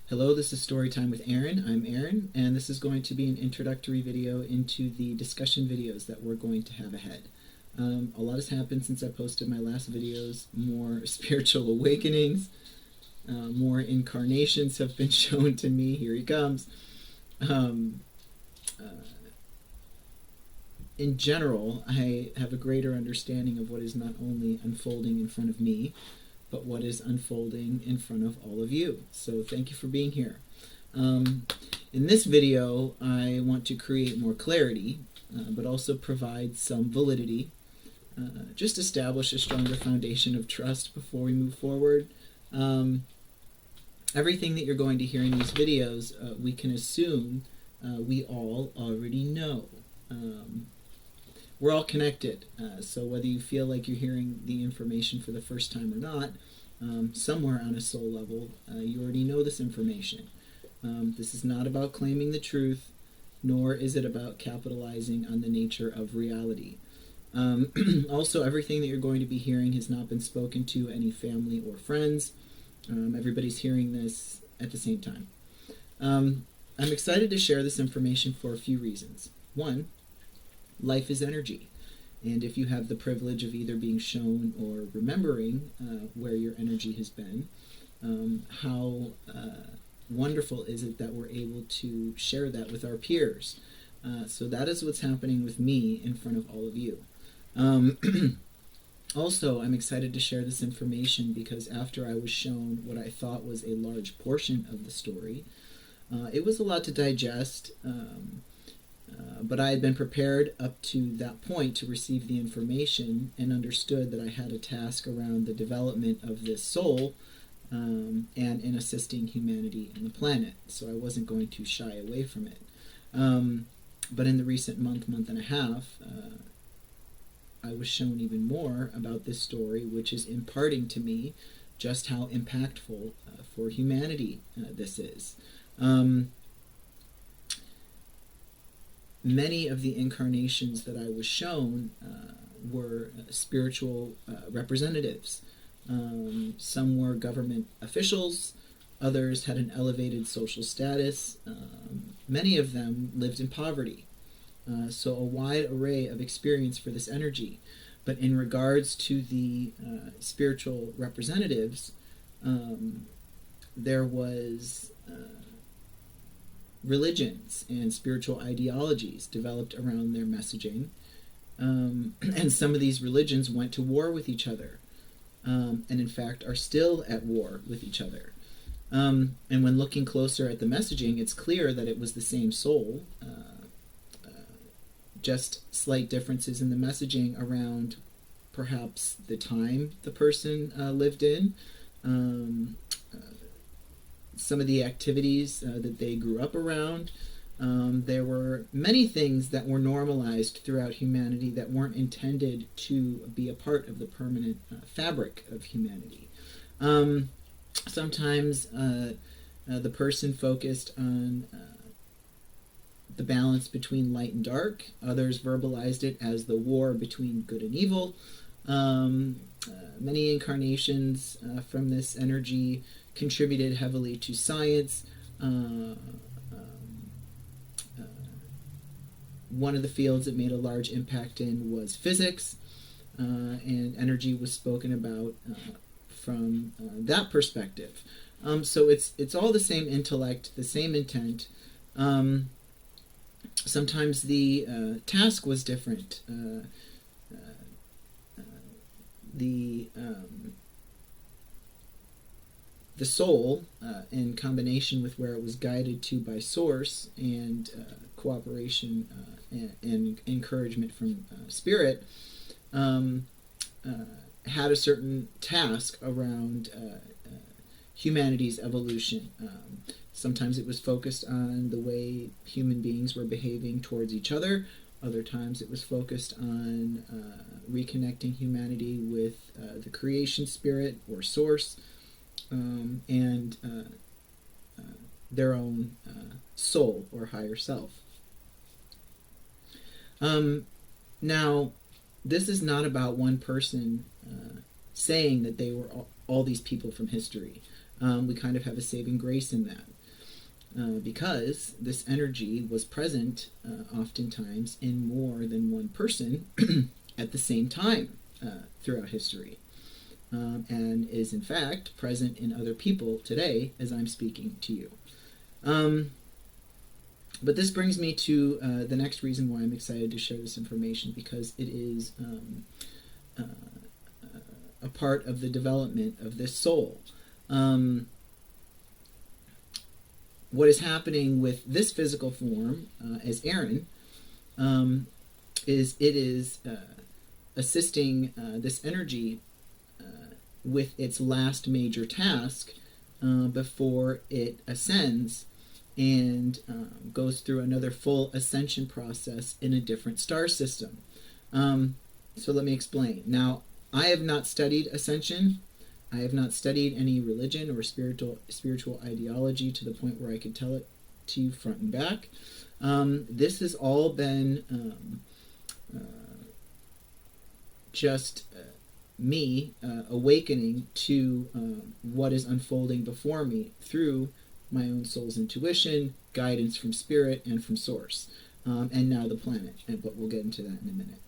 Hello, this is Storytime with Aaron. I'm Aaron, and this is going to be an introductory video into the discussion videos that we're going to have ahead. A lot has happened since I posted my last videos. More spiritual awakenings, more incarnations have been shown to me. Here he comes. In general, I have a greater understanding of what is not only unfolding in front of me, but what is unfolding in front of all of you. So thank you for being here. In this video, I want to create more clarity, but also provide some validity. Just establish a stronger foundation of trust before we move forward. Everything that you're going to hear in these videos, we can assume we all already know. We're all connected, so whether you feel like you're hearing the information for the first time or not, somewhere on a soul level, you already know this information. This is not about claiming the truth, nor is it about capitalizing on the nature of reality. Also, everything that you're going to be hearing has not been spoken to any family or friends. Everybody's hearing this at the same time. I'm excited to share this information for a few reasons. One, life is energy, and if you have the privilege of either being shown or remembering where your energy has been, how wonderful is it that we're able to share that with our peers. So that is what's happening with me in front of all of you. Also, I'm excited to share this information because after I was shown what I thought was a large portion of the story, it was a lot to digest. But I had been prepared up to that point to receive the information and understood that I had a task around the development of this soul and in assisting humanity and the planet. So I wasn't going to shy away from it. But in the recent month and a half, I was shown even more about this story, which is imparting to me just how impactful for humanity this is. Many of the incarnations that I was shown were spiritual representatives. Some were government officials, others had an elevated social status, many of them lived in poverty. So a wide array of experience for this energy. But in regards to the spiritual representatives, there was religions and spiritual ideologies developed around their messaging. And some of these religions went to war with each other, and in fact are still at war with each other. And when looking closer at the messaging, it's clear that it was the same soul, just slight differences in the messaging around perhaps the time the person lived in, some of the activities that they grew up around. There were many things that were normalized throughout humanity that weren't intended to be a part of the permanent fabric of humanity. Sometimes the person focused on the balance between light and dark. Others verbalized it as the war between good and evil. Many incarnations from this energy contributed heavily to science. One of the fields it made a large impact in was physics, and energy was spoken about from that perspective. So it's all the same intellect, the same intent. Sometimes the task was different. The soul, in combination with where it was guided to by source and cooperation and encouragement from spirit, had a certain task around humanity's evolution. Sometimes it was focused on the way human beings were behaving towards each other. Other times it was focused on reconnecting humanity with the creation spirit or source, and their own soul or higher self. Now, this is not about one person saying that they were all these people from history. We kind of have a saving grace in that. because this energy was present oftentimes in more than one person at the same time throughout history, and is in fact present in other people today as I'm speaking to you. But this brings me to the next reason why I'm excited to share this information, because it is a part of the development of this soul. What is happening with this physical form as Aaron is it is assisting this energy with its last major task before it ascends and goes through another full ascension process in a different star system. So let me explain. Now, I have not studied ascension. I have not studied any religion or spiritual ideology to the point where I could tell it to you front and back. This has all been just me awakening to what is unfolding before me through my own soul's intuition, guidance from spirit and from source, and now the planet. But we'll get into that in a minute.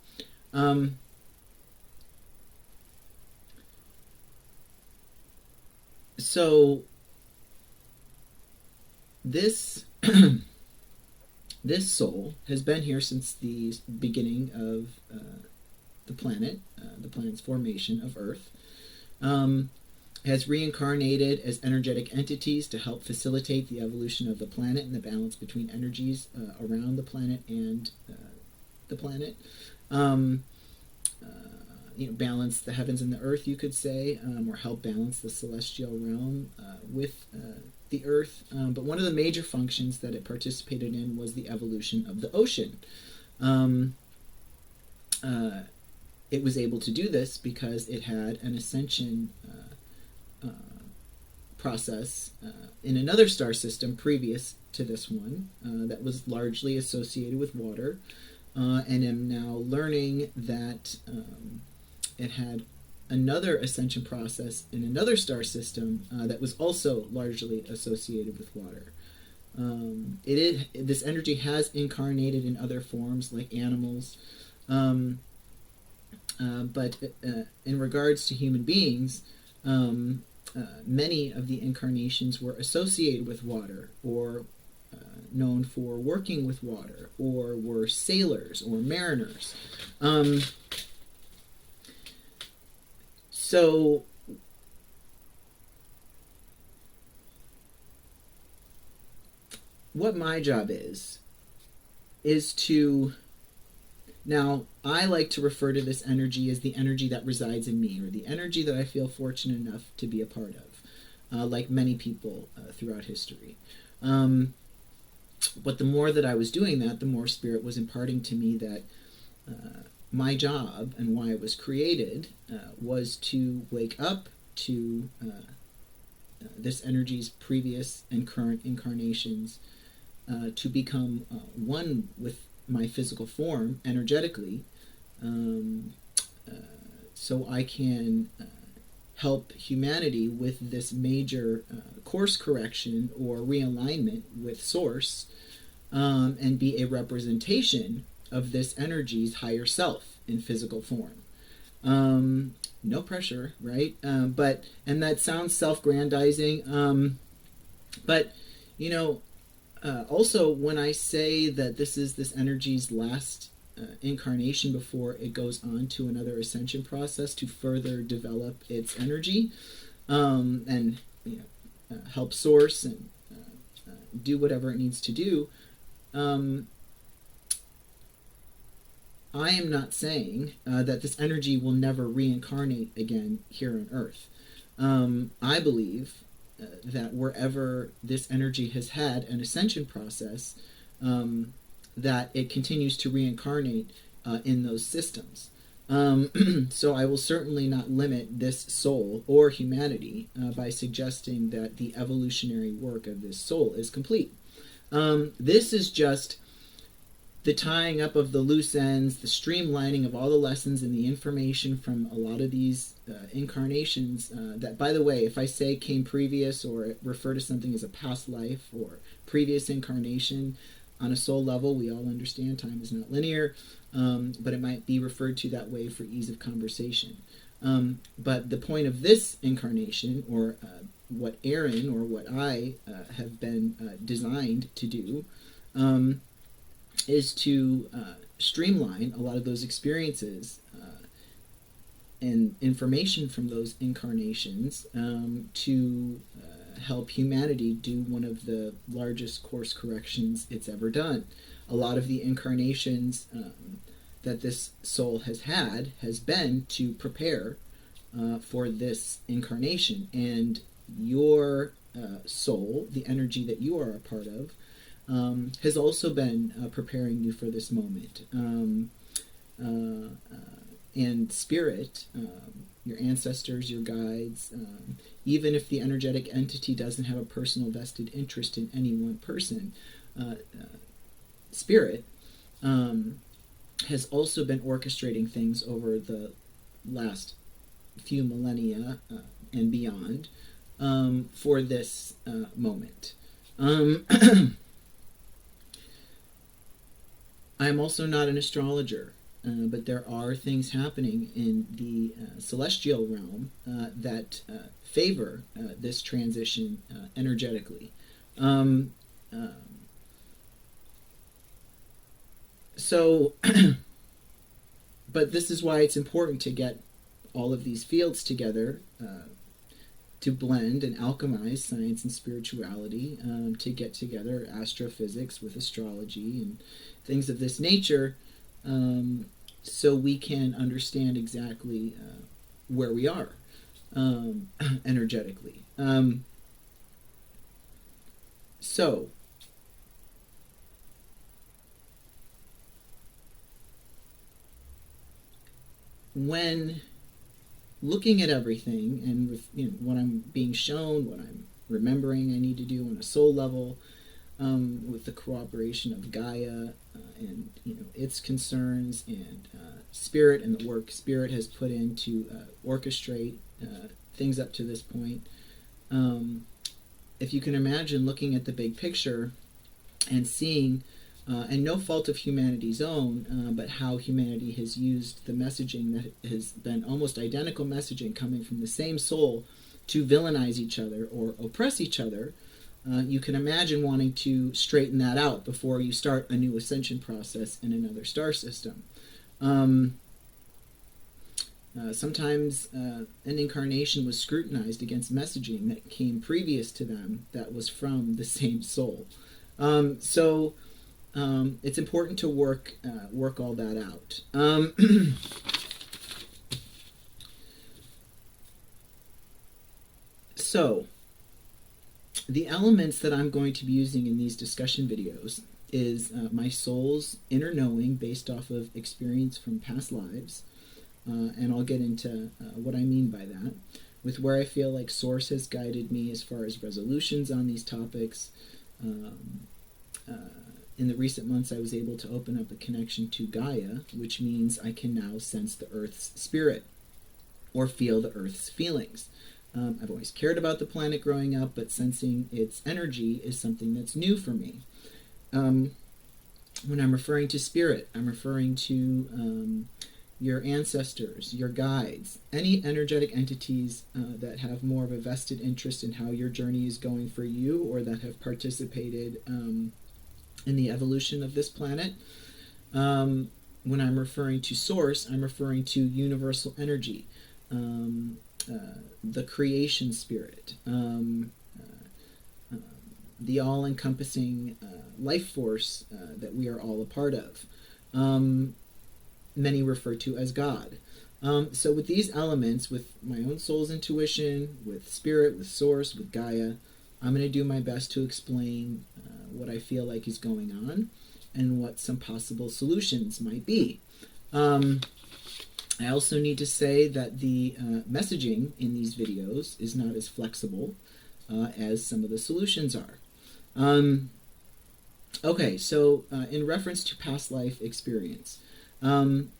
So this this soul has been here since the beginning of the planet's formation of Earth. Has reincarnated as energetic entities to help facilitate the evolution of the planet and the balance between energies around the planet and the planet. Balance the heavens and the earth, you could say, or help balance the celestial realm with the earth. But one of the major functions that it participated in was the evolution of the ocean. It was able to do this because it had an ascension process in another star system previous to this one that was largely associated with water, and am now learning that it had another ascension process in another star system that was also largely associated with water. This energy has incarnated in other forms like animals, but in regards to human beings, many of the incarnations were associated with water, or known for working with water, or were sailors or mariners. So what my job is to... Now, I like to refer to this energy as the energy that resides in me, or the energy that I feel fortunate enough to be a part of, like many people throughout history. But the more that I was doing that, the more Spirit was imparting to me that my job and why I was created was to wake up to this energy's previous and current incarnations, to become one with my physical form energetically, so I can help humanity with this major course correction or realignment with Source, and be a representation of this energy's higher self in physical form. No pressure, right? And that sounds self-grandizing, but also, when I say that this is this energy's last incarnation before it goes on to another ascension process to further develop its energy, and help Source and do whatever it needs to do, I am not saying that this energy will never reincarnate again here on Earth. I believe that wherever this energy has had an ascension process, that it continues to reincarnate in those systems. So I will certainly not limit this soul or humanity by suggesting that the evolutionary work of this soul is complete. This is just the tying up of the loose ends, the streamlining of all the lessons and the information from a lot of these incarnations that, by the way, if I say came previous or refer to something as a past life or previous incarnation, on a soul level, we all understand time is not linear, but it might be referred to that way for ease of conversation. But the point of this incarnation, or what Aaron or what I have been designed to do, is to streamline a lot of those experiences and information from those incarnations to help humanity do one of the largest course corrections it's ever done. A lot of the incarnations that this soul has had has been to prepare for this incarnation, and your soul, the energy that you are a part of, has also been preparing you for this moment. And spirit, your ancestors, your guides, even if the energetic entity doesn't have a personal vested interest in any one person, spirit has also been orchestrating things over the last few millennia and beyond for this moment. I'm also not an astrologer, but there are things happening in the celestial realm that favor this transition energetically. So, but this is why it's important to get all of these fields together to blend and alchemize science and spirituality, to get together astrophysics with astrology and things of this nature, so we can understand exactly where we are energetically. So, when looking at everything and with what I'm being shown, what I'm remembering I need to do on a soul level, with the cooperation of Gaia and its concerns and Spirit and the work Spirit has put in to orchestrate things up to this point, if you can imagine looking at the big picture and seeing, and no fault of humanity's own, but how humanity has used the messaging that has been almost identical messaging coming from the same soul to villainize each other or oppress each other, you can imagine wanting to straighten that out before you start a new ascension process in another star system. Sometimes an incarnation was scrutinized against messaging that came previous to them that was from the same soul. So it's important to work all that out. So, the elements that I'm going to be using in these discussion videos is my soul's inner knowing based off of experience from past lives, and I'll get into what I mean by that, with where I feel like Source has guided me as far as resolutions on these topics. In the recent months, I was able to open up a connection to Gaia, which means I can now sense the Earth's spirit, or feel the Earth's feelings. I've always cared about the planet growing up, but sensing its energy is something that's new for me. When I'm referring to spirit, I'm referring to your ancestors, your guides, any energetic entities that have more of a vested interest in how your journey is going for you, or that have participated in the evolution of this planet. When I'm referring to Source, I'm referring to universal energy, the creation spirit, the all-encompassing life force that we are all a part of. Many refer to as God. So with these elements, with my own soul's intuition, with Spirit, with Source, with Gaia, I'm going to do my best to explain what I feel like is going on and what some possible solutions might be. I also need to say that the messaging in these videos is not as flexible as some of the solutions are. Okay, so in reference to past life experience, um,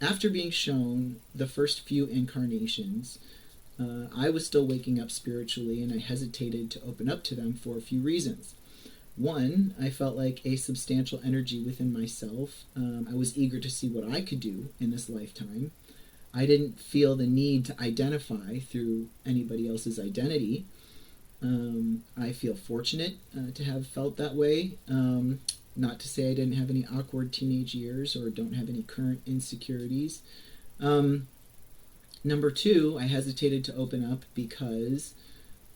after being shown the first few incarnations, I was still waking up spiritually, and I hesitated to open up to them for a few reasons. One, I felt like a substantial energy within myself. I was eager to see what I could do in this lifetime. I didn't feel the need to identify through anybody else's identity. I feel fortunate to have felt that way. Not to say I didn't have any awkward teenage years or don't have any current insecurities. Um, Number two, I hesitated to open up because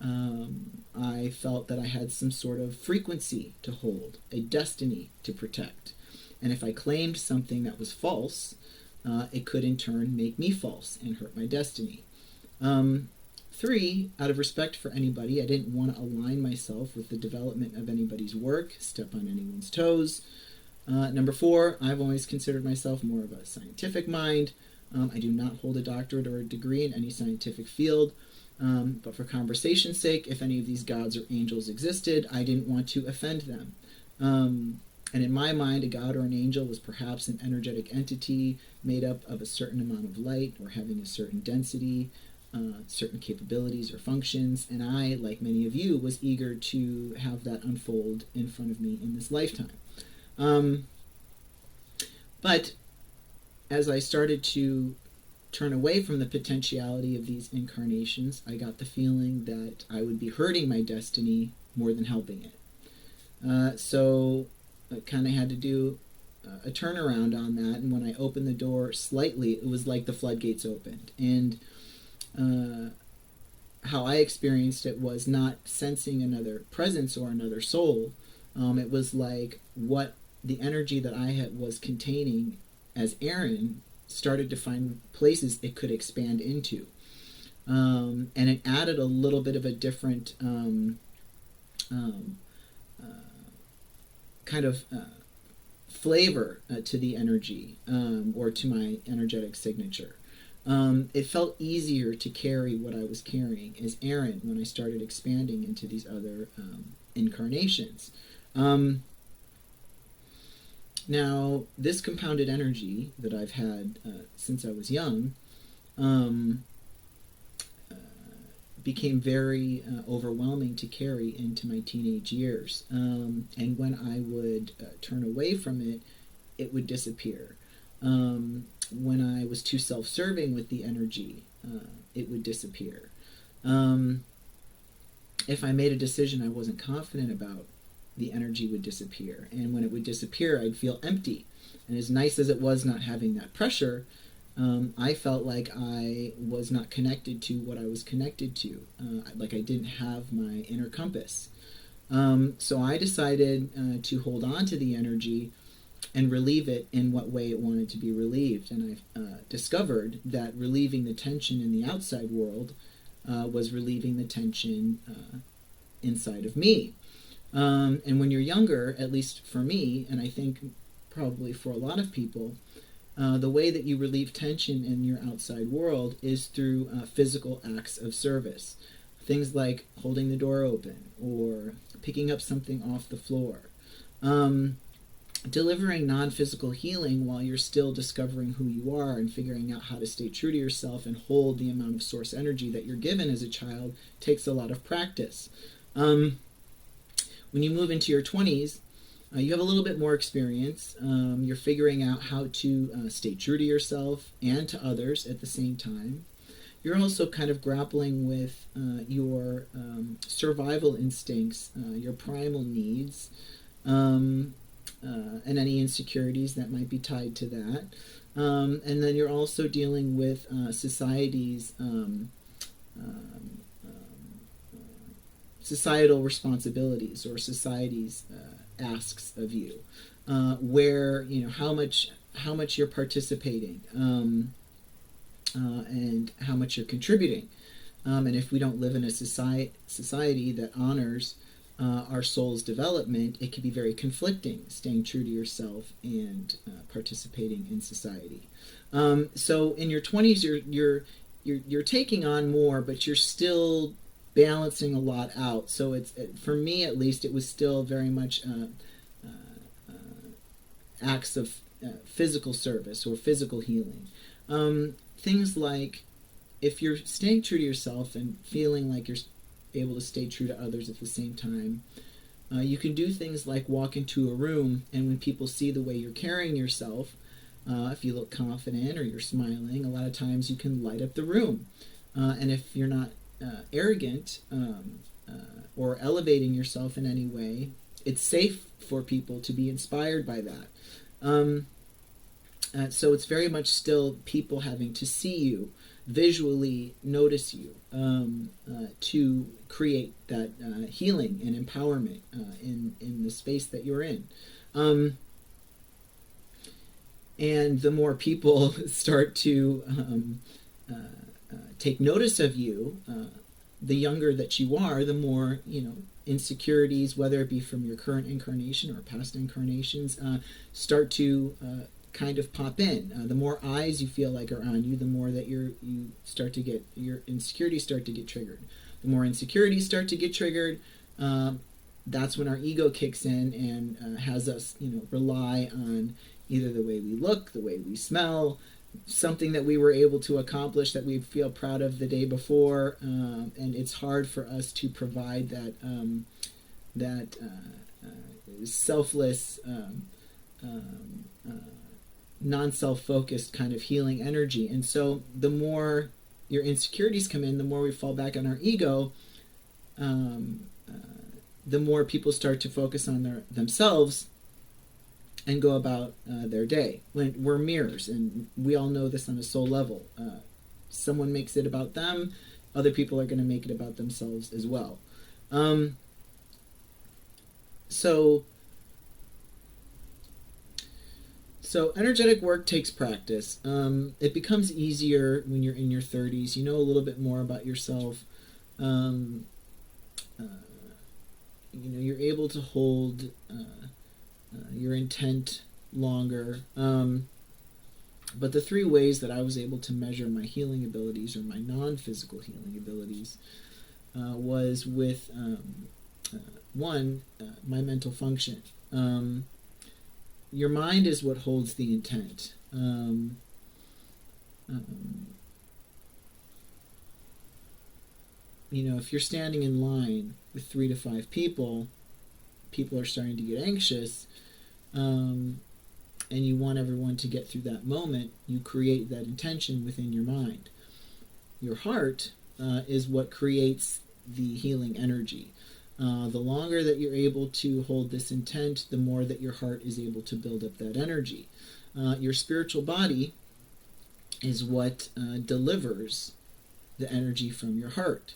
I felt that I had some sort of frequency to hold, a destiny to protect. And if I claimed something that was false, it could in turn make me false and hurt my destiny. Um, Three, out of respect for anybody, I didn't want to align myself with the development of anybody's work, step on anyone's toes. Number four, I've always considered myself more of a scientific mind. I do not hold a doctorate or a degree in any scientific field. But for conversation's sake, if any of these gods or angels existed, I didn't want to offend them. And in my mind, a god or an angel was perhaps an energetic entity made up of a certain amount of light or having a certain density, certain capabilities or functions. And I, like many of you, was eager to have that unfold in front of me in this lifetime. But as I started to turn away from the potentiality of these incarnations, I got the feeling that I would be hurting my destiny more than helping it. So I kind of had to do a turnaround on that. And when I opened the door slightly, it was like the floodgates opened. And how I experienced it was not sensing another presence or another soul. It was like what the energy that I was containing as Aaron started to find places it could expand into. And it added a little bit of a different kind of flavor to the energy, or to my energetic signature. It felt easier to carry what I was carrying as Aaron when I started expanding into these other incarnations. Now, this compounded energy that I've had since I was young became very overwhelming to carry into my teenage years. And when I would turn away from it, it would disappear. When I was too self-serving with the energy, it would disappear. If I made a decision I wasn't confident about, the energy would disappear. And when it would disappear, I'd feel empty. And as nice as it was not having that pressure, I felt like I was not connected to what I was connected to, like I didn't have my inner compass. So I decided to hold on to the energy and relieve it in what way it wanted to be relieved. And I discovered that relieving the tension in the outside world was relieving the tension inside of me. And when you're younger, at least for me, and I think probably for a lot of people, the way that you relieve tension in your outside world is through physical acts of service. Things like holding the door open or picking up something off the floor. Delivering non-physical healing while you're still discovering who you are and figuring out how to stay true to yourself and hold the amount of source energy that you're given as a child takes a lot of practice. When you move into your 20s, you have a little bit more experience. You're figuring out how to stay true to yourself and to others at the same time. You're also kind of grappling with your survival instincts, your primal needs, and any insecurities that might be tied to that. And then you're also dealing with society's societal responsibilities or society's asks of you, where how much you're participating, and how much you're contributing. And if we don't live in a society that honors our soul's development, it can be very conflicting, staying true to yourself and participating in society. So in your 20s, you're taking on more, but you're still balancing a lot out. So for me at least, it was still very much acts of physical service or physical healing. Things like if you're staying true to yourself and feeling like you're able to stay true to others at the same time, you can do things like walk into a room, and when people see the way you're carrying yourself, if you look confident or you're smiling, a lot of times you can light up the room. And if you're not arrogant or elevating yourself in any way, it's safe for people to be inspired by that. So it's very much still people having to see you, visually notice you, to create that healing and empowerment in the space that you're in. And the more people start to take notice of you, the younger that you are, the more, insecurities, whether it be from your current incarnation or past incarnations, start to kind of pop in. The more eyes you feel like are on you, the more that you start to get, your insecurities start to get triggered. The more insecurities start to get triggered, that's when our ego kicks in and has us, rely on either the way we look, the way we smell, something that we were able to accomplish that we feel proud of the day before, and it's hard for us to provide that selfless, non-self-focused kind of healing energy. And so the more your insecurities come in, the more we fall back on our ego, the more people start to focus on themselves and go about their day. When we're mirrors, and we all know this on a soul level. Someone makes it about them, other people are going to make it about themselves as well. So energetic work takes practice. It becomes easier when you're in your 30s. You know a little bit more about yourself. You're able to hold your intent longer. But the 3 ways that I was able to measure my healing abilities, or my non-physical healing abilities, was with one, my mental function. Your mind is what holds the intent. If you're standing in line with 3 to 5 people are starting to get anxious, and you want everyone to get through that moment, you create that intention within your mind. Your heart is what creates the healing energy. The longer that you're able to hold this intent, the more that your heart is able to build up that energy. Your spiritual body is what delivers the energy from your heart.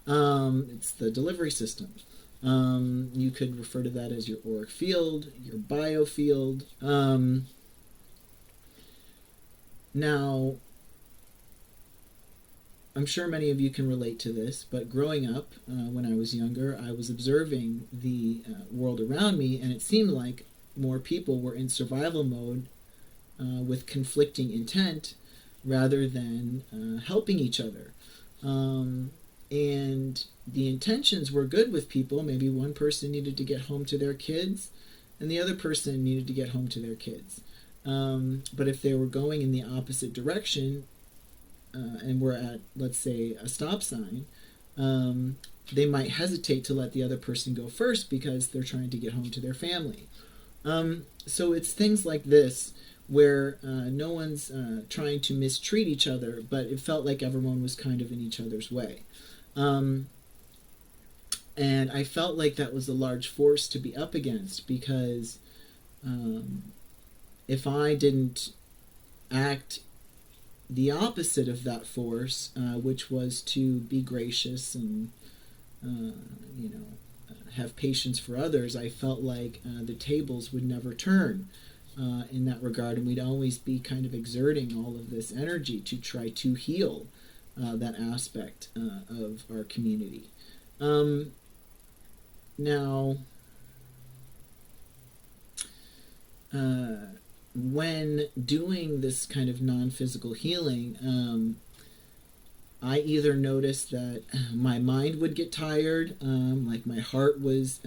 It's the delivery system. You could refer to that as your auric field, your biofield. Now, I'm sure many of you can relate to this, but growing up, when I was younger, I was observing the world around me, and it seemed like more people were in survival mode with conflicting intent rather than helping each other. And the intentions were good with people. Maybe one person needed to get home to their kids, and the other person needed to get home to their kids. But if they were going in the opposite direction, and we're at, let's say, a stop sign, they might hesitate to let the other person go first because they're trying to get home to their family. So it's things like this where no one's trying to mistreat each other, but it felt like everyone was kind of in each other's way. And I felt like that was a large force to be up against, because if I didn't act the opposite of that force, which was to be gracious and have patience for others, I felt like the tables would never turn in that regard, and we'd always be kind of exerting all of this energy to try to heal that aspect of our community. Now, when doing this kind of non-physical healing, I either noticed that my mind would get tired, like my heart was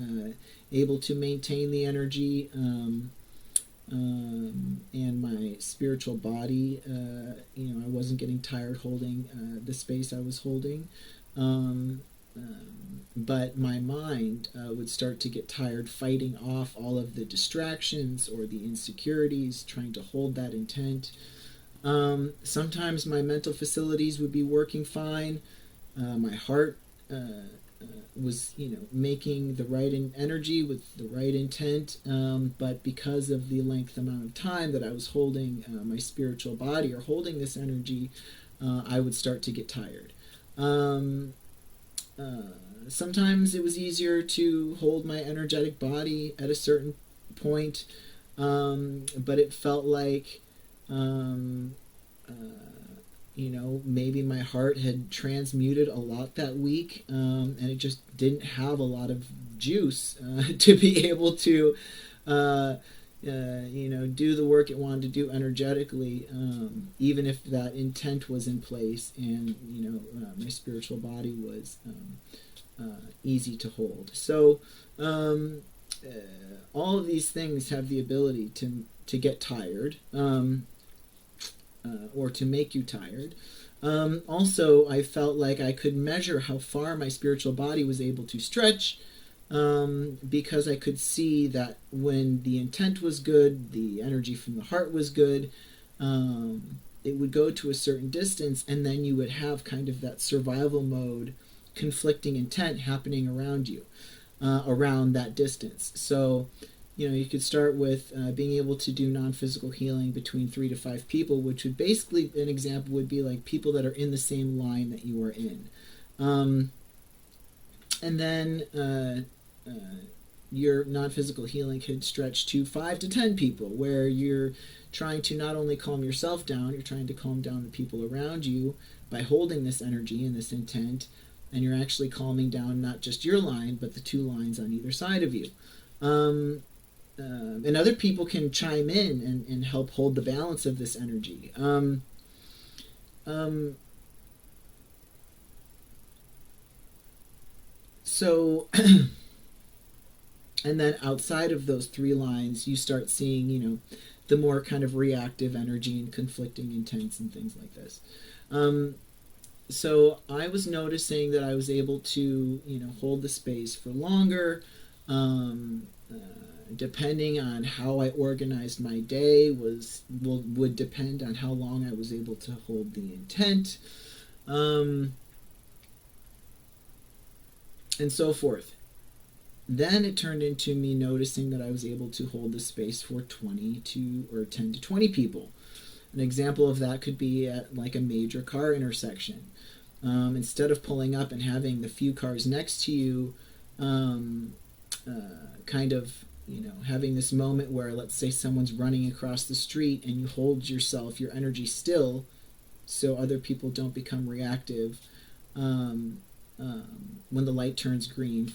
able to maintain the energy, and my spiritual body, I wasn't getting tired holding the space I was holding. Um, but my mind would start to get tired fighting off all of the distractions or the insecurities, trying to hold that intent. Sometimes my mental facilities would be working fine. My heart was, making the right energy with the right intent. But because of the length amount of time that I was holding my spiritual body or holding this energy, I would start to get tired. Um, Sometimes it was easier to hold my energetic body at a certain point, but it felt like, um, maybe my heart had transmuted a lot that week, and it just didn't have a lot of juice to be able to, do the work it wanted to do energetically, even if that intent was in place and, my spiritual body was easy to hold. So, all of these things have the ability to get tired, or to make you tired. Also, I felt like I could measure how far my spiritual body was able to stretch, because I could see that when the intent was good, the energy from the heart was good, it would go to a certain distance, and then you would have kind of that survival mode, conflicting intent happening around you, around that distance. So, you could start with being able to do non-physical healing between 3 to 5 people, which would basically, an example would be like people that are in the same line that you are in. And then your non-physical healing could stretch to 5 to 10 people, where you're trying to not only calm yourself down, you're trying to calm down the people around you by holding this energy and this intent, and you're actually calming down not just your line, but the 2 lines on either side of you. And other people can chime in and help hold the balance of this energy. So, and then outside of those 3 lines, you start seeing, the more kind of reactive energy and conflicting intents and things like this. So I was noticing that I was able to, hold the space for longer. Depending on how I organized my day would depend on how long I was able to hold the intent, and so forth. Then it turned into me noticing that I was able to hold the space for 10 to 20 people. An example of that could be at like a major car intersection. Instead of pulling up and having the few cars next to you, kind of, having this moment where, let's say someone's running across the street and you hold your energy still so other people don't become reactive, when the light turns green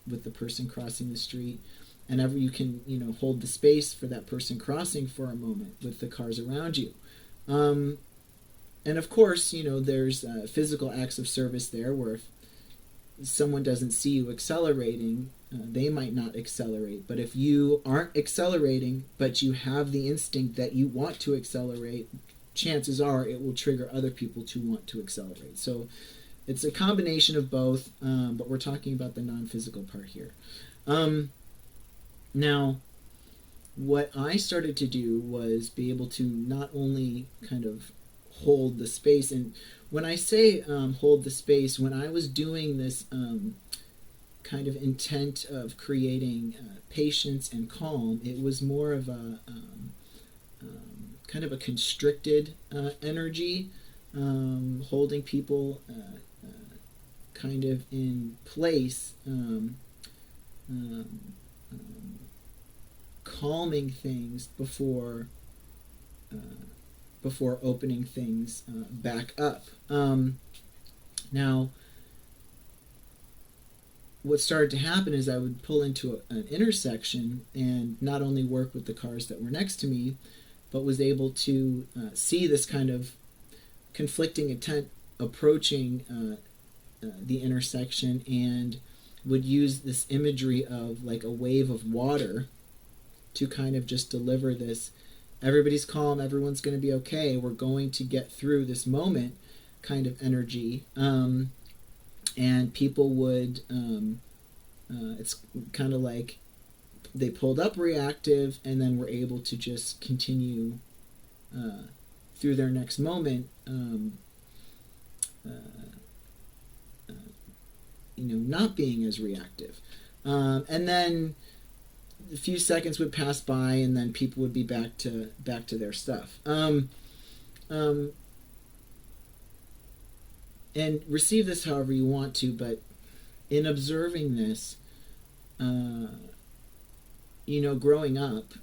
with the person crossing the street, and you can, hold the space for that person crossing for a moment with the cars around you. And of course, there's physical acts of service there, where if someone doesn't see you accelerating, they might not accelerate. But if you aren't accelerating, but you have the instinct that you want to accelerate, chances are it will trigger other people to want to accelerate. So it's a combination of both, but we're talking about the non-physical part here. Now, what I started to do was be able to not only kind of hold the space, and when I say hold the space, when I was doing this kind of intent of creating patience and calm, it was more of a kind of a constricted energy, holding people kind of in place, calming things before opening things back up. Now, what started to happen is I would pull into an intersection and not only work with the cars that were next to me, but was able to see this kind of conflicting approaching the intersection and would use this imagery of like a wave of water to kind of just deliver this, everybody's calm, everyone's going to be okay, we're going to get through this moment kind of energy. And people would, it's kind of like they pulled up reactive and then were able to just continue through their next moment, not being as reactive. And then a few seconds would pass by, and then people would be back to their stuff. And receive this however you want to, but in observing this, growing up,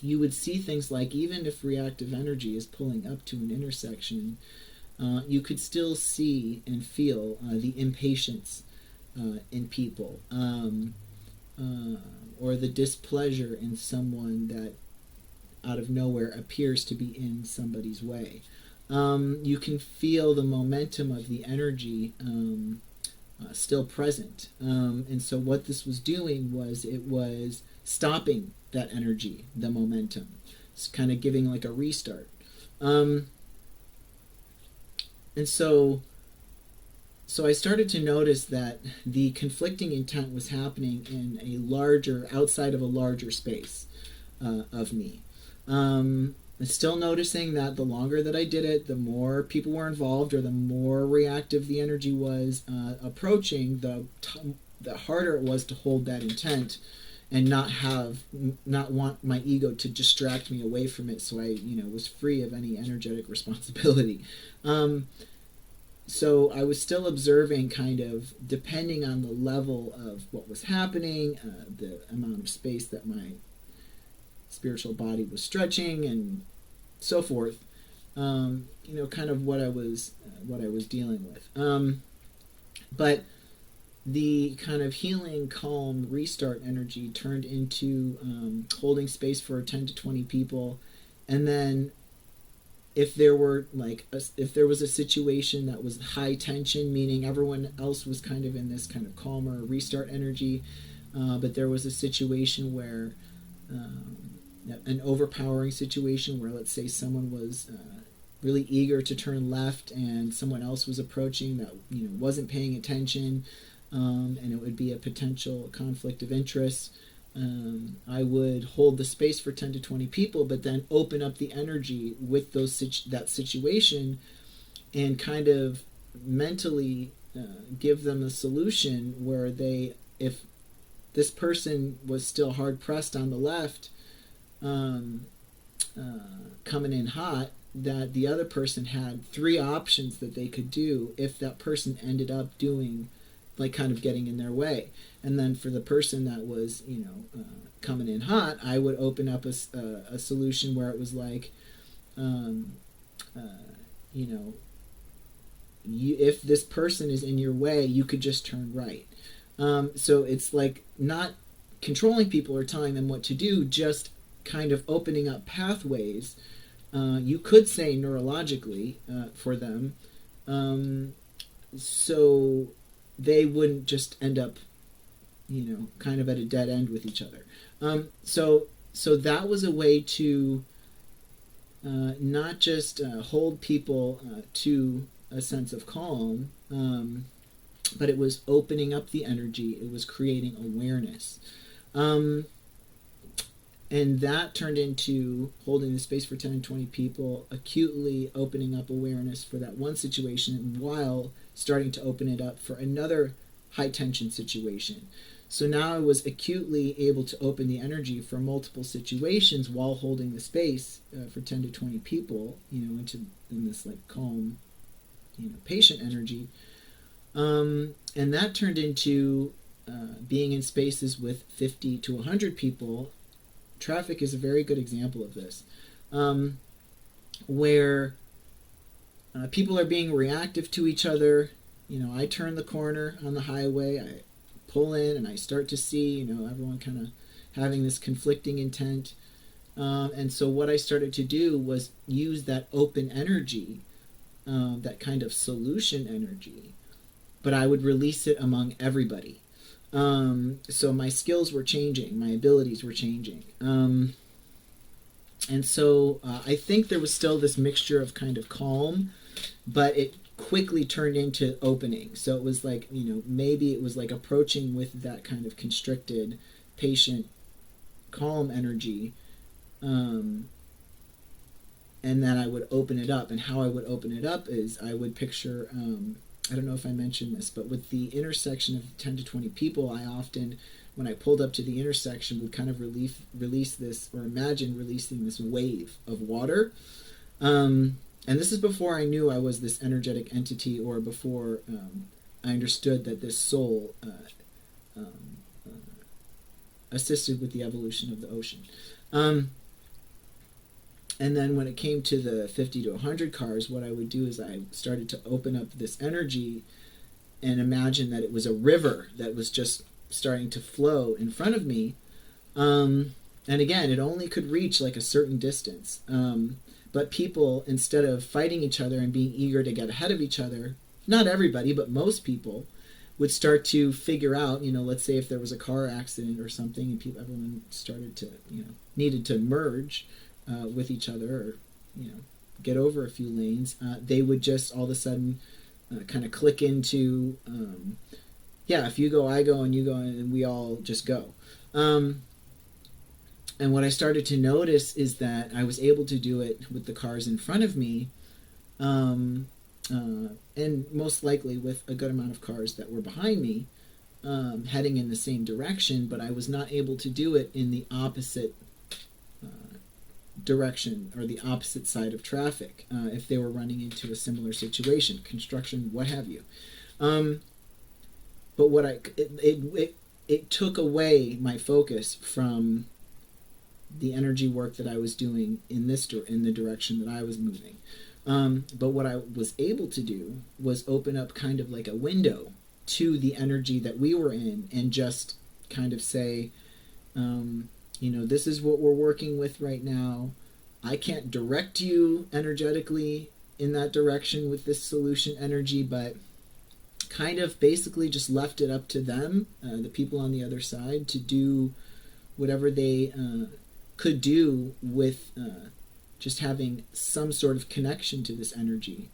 you would see things like, even if reactive energy is pulling up to an intersection, you could still see and feel the impatience in people, or the displeasure in someone that out of nowhere appears to be in somebody's way. You can feel the momentum of the energy still present. And so what this was doing was it was stopping that energy, the momentum. It's kind of giving like a restart. And so I started to notice that the conflicting intent was happening in a larger, outside of a larger space of me. Still noticing that the longer that I did it, the more people were involved, or the more reactive the energy was approaching, the harder it was to hold that intent and not want my ego to distract me away from it, so I was free of any energetic responsibility. So I was still observing, kind of depending on the level of what was happening, the amount of space that my spiritual body was stretching, and so forth. Kind of what I was dealing with. But the kind of healing, calm, restart energy turned into holding space for 10 to 20 people, and then if there was a situation that was high tension, meaning everyone else was kind of in this kind of calmer restart energy, but there was a situation where an overpowering situation where, let's say, someone was really eager to turn left and someone else was approaching that wasn't paying attention, and it would be a potential conflict of interest. I would hold the space for 10 to 20 people, but then open up the energy with that situation and kind of mentally give them a solution where if this person was still hard pressed on the left, coming in hot, that the other person had 3 options that they could do if that person ended up doing, like, kind of getting in their way. And then for the person that was coming in hot, I would open up a solution where it was like, if this person is in your way, you could just turn right. So it's like not controlling people or telling them what to do, just kind of opening up pathways, you could say neurologically, for them, so they wouldn't just end up kind of at a dead end with each other. So that was a way to not just hold people to a sense of calm, but it was opening up the energy, it was creating awareness. And that turned into holding the space for 10 and 20 people, acutely opening up awareness for that one situation while starting to open it up for another high-tension situation. So now I was acutely able to open the energy for multiple situations while holding the space for 10 to 20 people, in this like calm, patient energy. And that turned into being in spaces with 50 to 100 people. Traffic is a very good example of this, where people are being reactive to each other. I turn the corner on the highway, I pull in, and I start to see, everyone kind of having this conflicting intent. And so what I started to do was use that open energy that kind of solution energy, but I would release it among everybody. So my skills were changing, my abilities were changing. And so I think there was still this mixture of kind of calm, but it quickly turned into opening. So it was like, maybe it was like approaching with that kind of constricted, patient, calm energy. And then I would open it up. And how I would open it up is I would picture, I don't know if I mentioned this, but with the intersection of 10 to 20 people, I often, when I pulled up to the intersection, would kind of release this, or imagine releasing this wave of water. And this is before I knew I was this energetic entity, or before I understood that this soul assisted with the evolution of the ocean. And then when it came to the 50 to 100 cars, what I would do is I started to open up this energy and imagine that it was a river that was just starting to flow in front of me. And again, it only could reach like a certain distance. But people, instead of fighting each other and being eager to get ahead of each other, not everybody, but most people, would start to figure out, let's say if there was a car accident or something and everyone started to, needed to merge with each other, or, get over a few lanes, they would just all of a sudden kind of click into, if you go, I go, and you go, and we all just go. And what I started to notice is that I was able to do it with the cars in front of me, and most likely with a good amount of cars that were behind me, heading in the same direction, but I was not able to do it in the opposite direction, or the opposite side of traffic, if they were running into a similar situation, construction, what have you. But what it took away my focus from the energy work that I was doing in the direction that I was moving. But what I was able to do was open up kind of like a window to the energy that we were in, and just kind of say, this is what we're working with right now. I can't direct you energetically in that direction with this solution energy, but kind of basically just left it up to them, the people on the other side, to do whatever they could do with just having some sort of connection to this energy.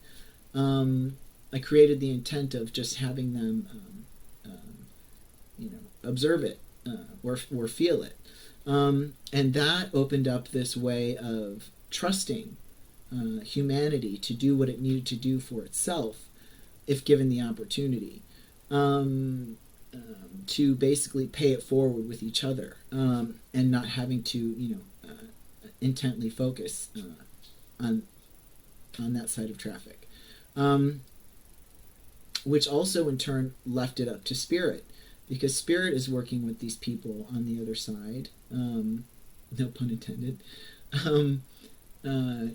I created the intent of just having them, observe it, or feel it. And that opened up this way of trusting humanity to do what it needed to do for itself, if given the opportunity, to basically pay it forward with each other, and not having to, intently focus on that side of traffic, which also in turn left it up to spirit, because spirit is working with these people on the other side, no pun intended,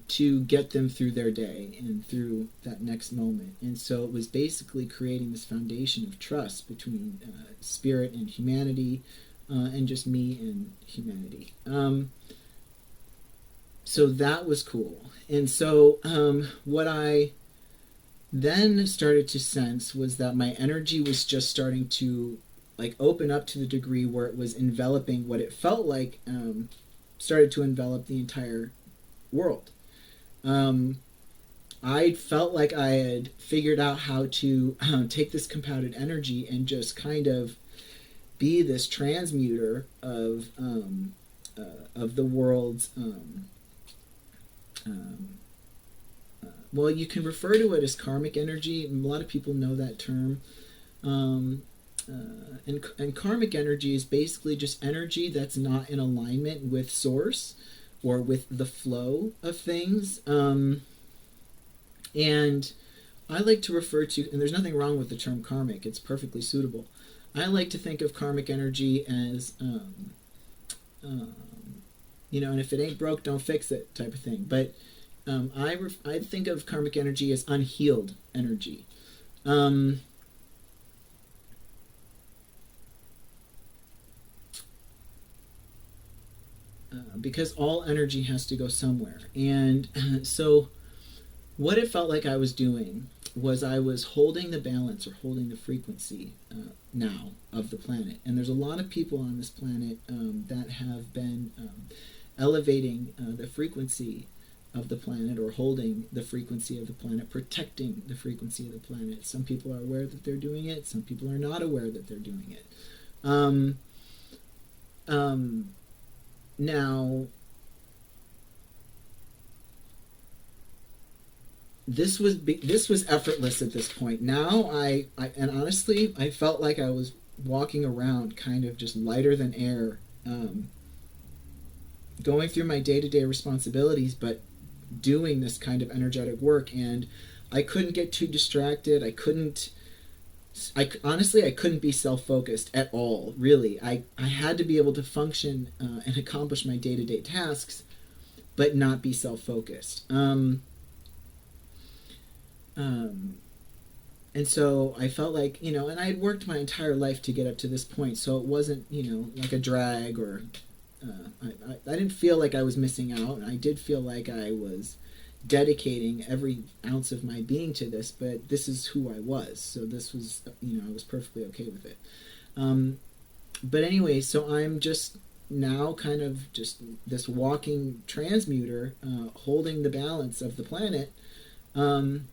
to get them through their day and through that next moment. And so it was basically creating this foundation of trust between spirit and humanity, and just me and humanity. So that was cool. And so what I then started to sense was that my energy was just starting to open up to the degree where it was enveloping what it felt like started to envelop the entire world. I felt like I had figured out how to take this compounded energy and just kind of be this transmuter of the world's. Well, you can refer to it as karmic energy. A lot of people know that term. And karmic energy is basically just energy that's not in alignment with source or with the flow of things. And I like to refer to, and there's nothing wrong with the term karmic, it's perfectly suitable. I like to think of karmic energy as, and if it ain't broke, don't fix it type of thing. But I think of karmic energy as unhealed energy. Because all energy has to go somewhere. And so what it felt like I was doing was I was holding the balance or holding the frequency now of the planet. And there's a lot of people on this planet that have been elevating the frequency of the planet, or holding the frequency of the planet, protecting the frequency of the planet. Some people are aware that they're doing it. Some people are not aware that they're doing it. Now, this was effortless at this point. Now and honestly, I felt like I was walking around kind of just lighter than air, going through my day-to-day responsibilities, but doing this kind of energetic work. And I couldn't get too distracted. Honestly, I couldn't be self-focused at all, really. I had to be able to function and accomplish my day-to-day tasks, but not be self-focused. And so I felt like, and I had worked my entire life to get up to this point, so it wasn't, like a drag, or I didn't feel like I was missing out. I did feel like I was dedicating every ounce of my being to this, but this is who I was. So this was, I was perfectly okay with it. But anyway, so I'm just now kind of just this walking transmuter, holding the balance of the planet. And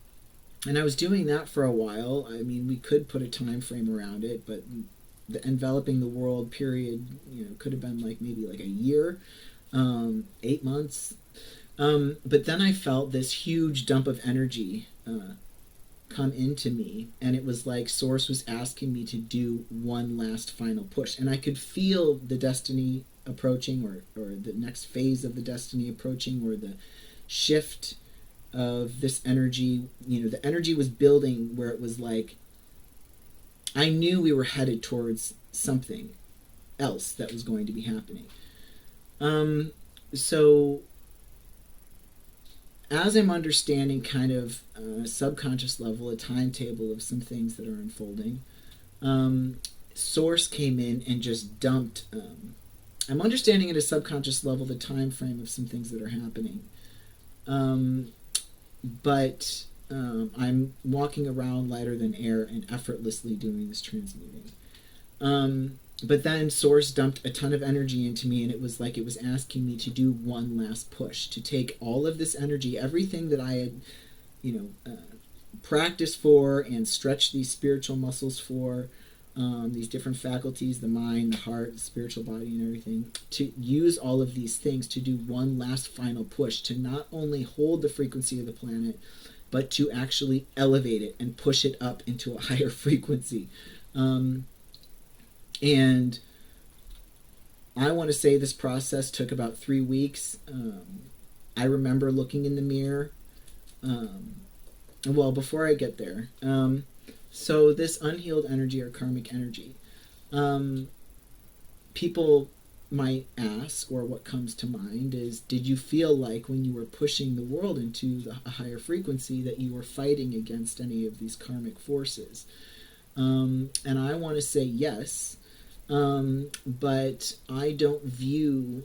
I was doing that for a while. I mean, we could put a time frame around it, but the enveloping the world period, could have been maybe a year, 8 months. But then I felt this huge dump of energy come into me, and it was like Source was asking me to do one last final push. And I could feel the destiny approaching, or the next phase of the destiny approaching, or the shift of this energy. The energy was building, where it was like I knew we were headed towards something else that was going to be happening. So as I'm understanding kind of subconscious level, a timetable of some things that are unfolding, Source came in and just dumped. I'm understanding at a subconscious level the time frame of some things that are happening. But I'm walking around lighter than air and effortlessly doing this transmuting. But then Source dumped a ton of energy into me, and it was like it was asking me to do one last push, to take all of this energy, everything that I had, practiced for and stretched these spiritual muscles for, these different faculties, the mind, the heart, the spiritual body, and everything, to use all of these things to do one last final push, to not only hold the frequency of the planet, but to actually elevate it and push it up into a higher frequency. And I want to say this process took about 3 weeks. I remember looking in the mirror. Well, before I get there, so this unhealed energy, or karmic energy, people might ask, or what comes to mind is, did you feel like when you were pushing the world into a higher frequency that you were fighting against any of these karmic forces? And I want to say yes, but I don't view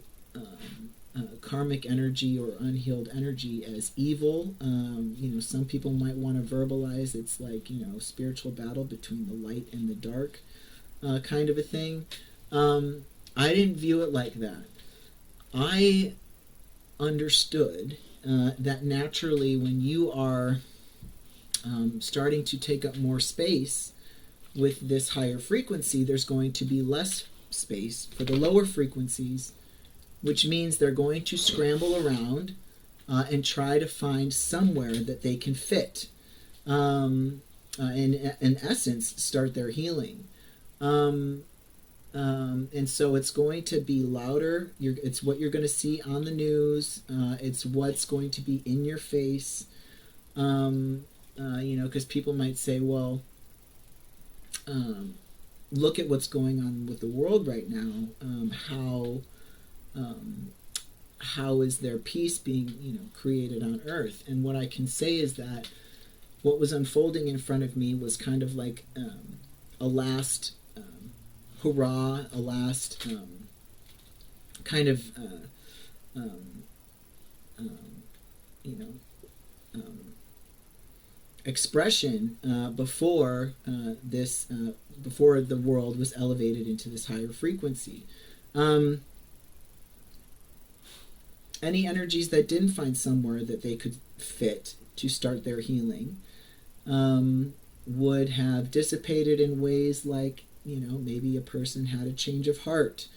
karmic energy or unhealed energy as evil. Some people might want to verbalize it's like, spiritual battle between the light and the dark, kind of a thing. I didn't view it like that. I understood that naturally, when you are starting to take up more space with this higher frequency, there's going to be less space for the lower frequencies, which means they're going to scramble around and try to find somewhere that they can fit, and in essence start their healing. And so it's going to be louder. It's what you're going to see on the news. It's what's going to be in your face. Because people might say, well, look at what's going on with the world right now. How is there peace being, created on Earth? And what I can say is that what was unfolding in front of me was kind of like a last hurrah, a last kind of expression before the world was elevated into this higher frequency. Any energies that didn't find somewhere that they could fit to start their healing would have dissipated in ways like, maybe a person had a change of heart.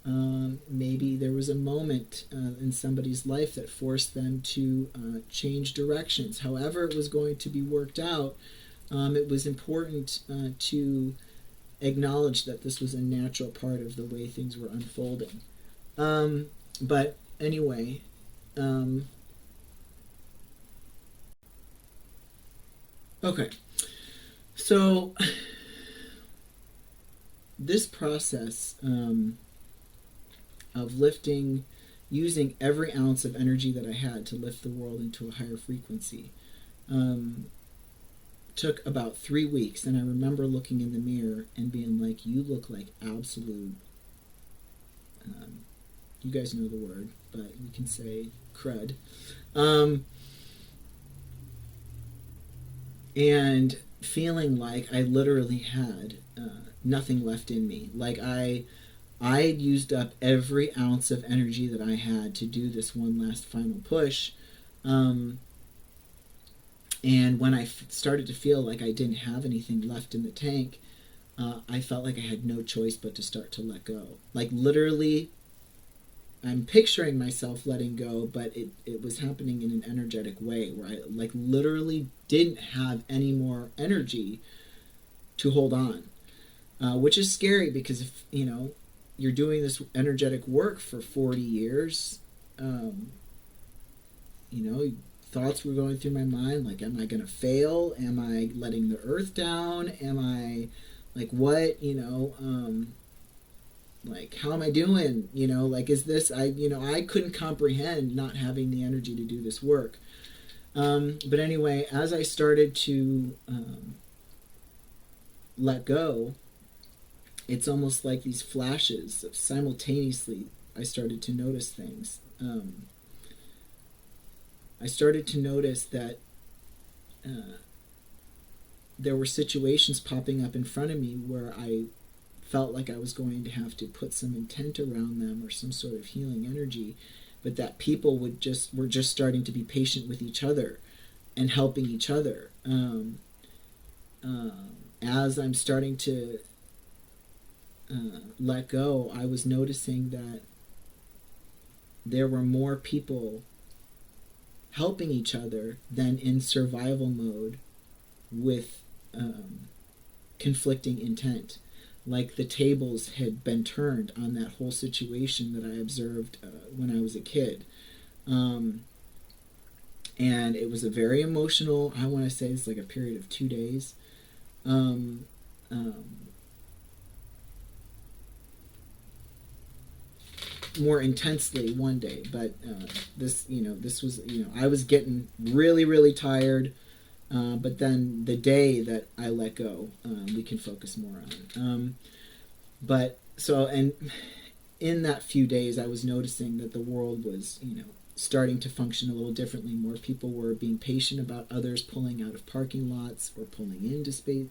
Maybe there was a moment in somebody's life that forced them to change directions. However it was going to be worked out, it was important to acknowledge that this was a natural part of the way things were unfolding. But anyway, okay. So this process of lifting, using every ounce of energy that I had to lift the world into a higher frequency, took about 3 weeks. And I remember looking in the mirror and being like, you look like absolute, you guys know the word, but we can say crud. And feeling like I literally had nothing left in me. Like I used up every ounce of energy that I had to do this one last final push. And when I started to feel like I didn't have anything left in the tank, I felt like I had no choice but to start to let go. Like literally, I'm picturing myself letting go, but it was happening in an energetic way where I like literally didn't have any more energy to hold on, which is scary because if you're doing this energetic work for 40 years, thoughts were going through my mind like, am I going to fail? Am I letting the earth down? Am I like what? Like, how am I doing? Like, is this, I couldn't comprehend not having the energy to do this work. But anyway, as I started to let go, it's almost like these flashes of simultaneously, I started to notice things. I started to notice that there were situations popping up in front of me where I felt like I was going to have to put some intent around them or some sort of healing energy, but that people were just starting to be patient with each other and helping each other. As I'm starting to let go, I was noticing that there were more people helping each other than in survival mode with conflicting intent. Like the tables had been turned on that whole situation that I observed when I was a kid. And it was a very emotional, I want to say it's like a period of 2 days. More intensely one day, but this was, I was getting really, really tired. But then the day that I let go, we can focus more on. But so, and in that few days, I was noticing that the world was, starting to function a little differently. More people were being patient about others pulling out of parking lots or pulling into space,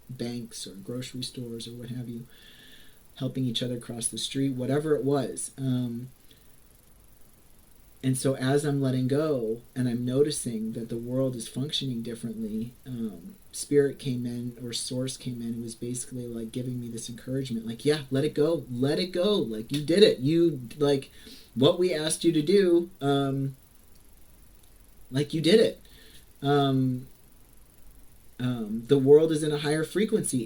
banks or grocery stores or what have you, helping each other cross the street, whatever it was. And so as I'm letting go and I'm noticing that the world is functioning differently, Spirit came in, or Source came in, and was basically like giving me this encouragement, like, yeah, let it go, like you did it, you, like, what we asked you to do, like you did it. The world is in a higher frequency.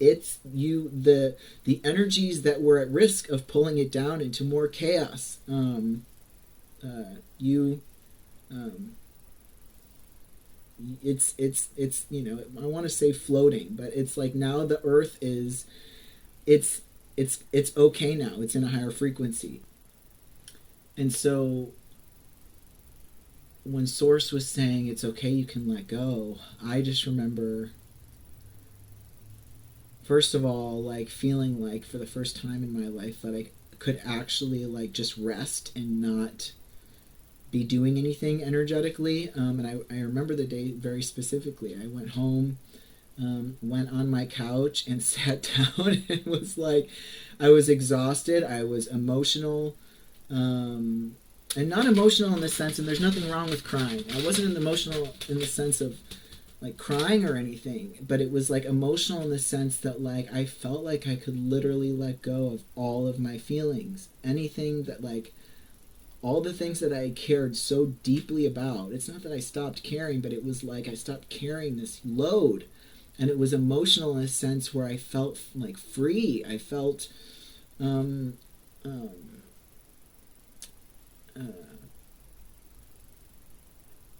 It's you, the energies that were at risk of pulling it down into more chaos. It's I want to say floating, but it's like now the earth is, it's okay now. It's in a higher frequency. And so when Source was saying it's okay, you can let go, I just remember, first of all, like feeling like for the first time in my life that I could actually like just rest and not be doing anything energetically. And I remember the day very specifically. I went home, went on my couch and sat down and was like, I was exhausted. I was emotional. And not emotional in the sense, and there's nothing wrong with crying. I wasn't emotional in the sense of like crying or anything, but it was like emotional in the sense that like I felt like I could literally let go of all of my feelings. Anything that like all the things that I cared so deeply about. It's not that I stopped caring, but it was like I stopped carrying this load. And it was emotional in a sense where I felt like free. I felt um, um, uh,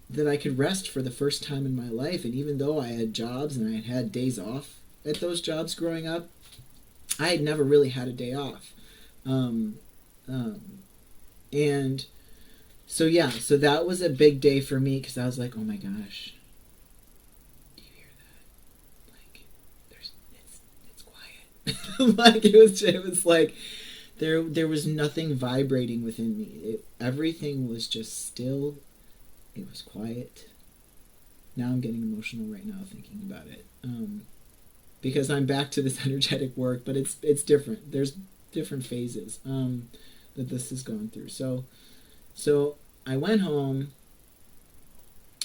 that I could rest for the first time in my life. And even though I had jobs and I had had days off at those jobs growing up, I had never really had a day off. Um, um, and so, yeah, so that was a big day for me because I was like, oh my gosh, do you hear that? Like, it's quiet. Like, it was like, there was nothing vibrating within me. Everything was just still. It was quiet. Now I'm getting emotional right now thinking about it, because I'm back to this energetic work, but it's different. There's different phases that this has gone through. So I went home,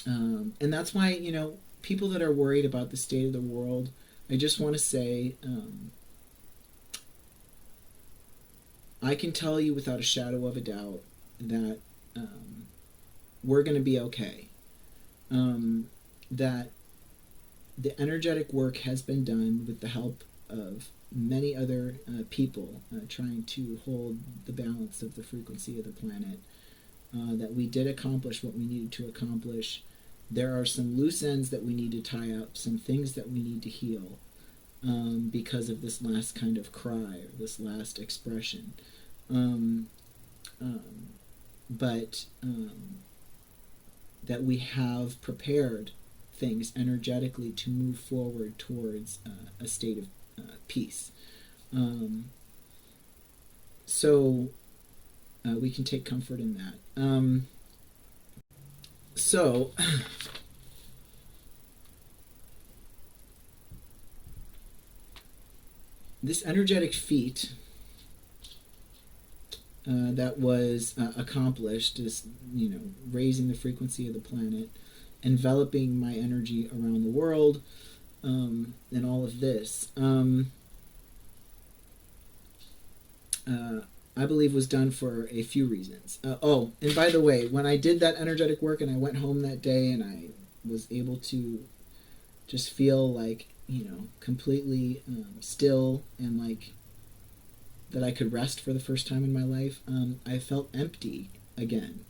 and that's why people that are worried about the state of the world, I just want to say. I can tell you without a shadow of a doubt that we're going to be okay. That the energetic work has been done with the help of many other people trying to hold the balance of the frequency of the planet. That we did accomplish what we needed to accomplish. There are some loose ends that we need to tie up, some things that we need to heal. Because of this last kind of cry or this last expression. But that we have prepared things energetically to move forward towards a state of peace. So we can take comfort in that. So this energetic feat that was accomplished is, raising the frequency of the planet, enveloping my energy around the world, and all of this, I believe was done for a few reasons. And by the way, when I did that energetic work and I went home that day and I was able to just feel like, completely still and like that I could rest for the first time in my life, I felt empty again.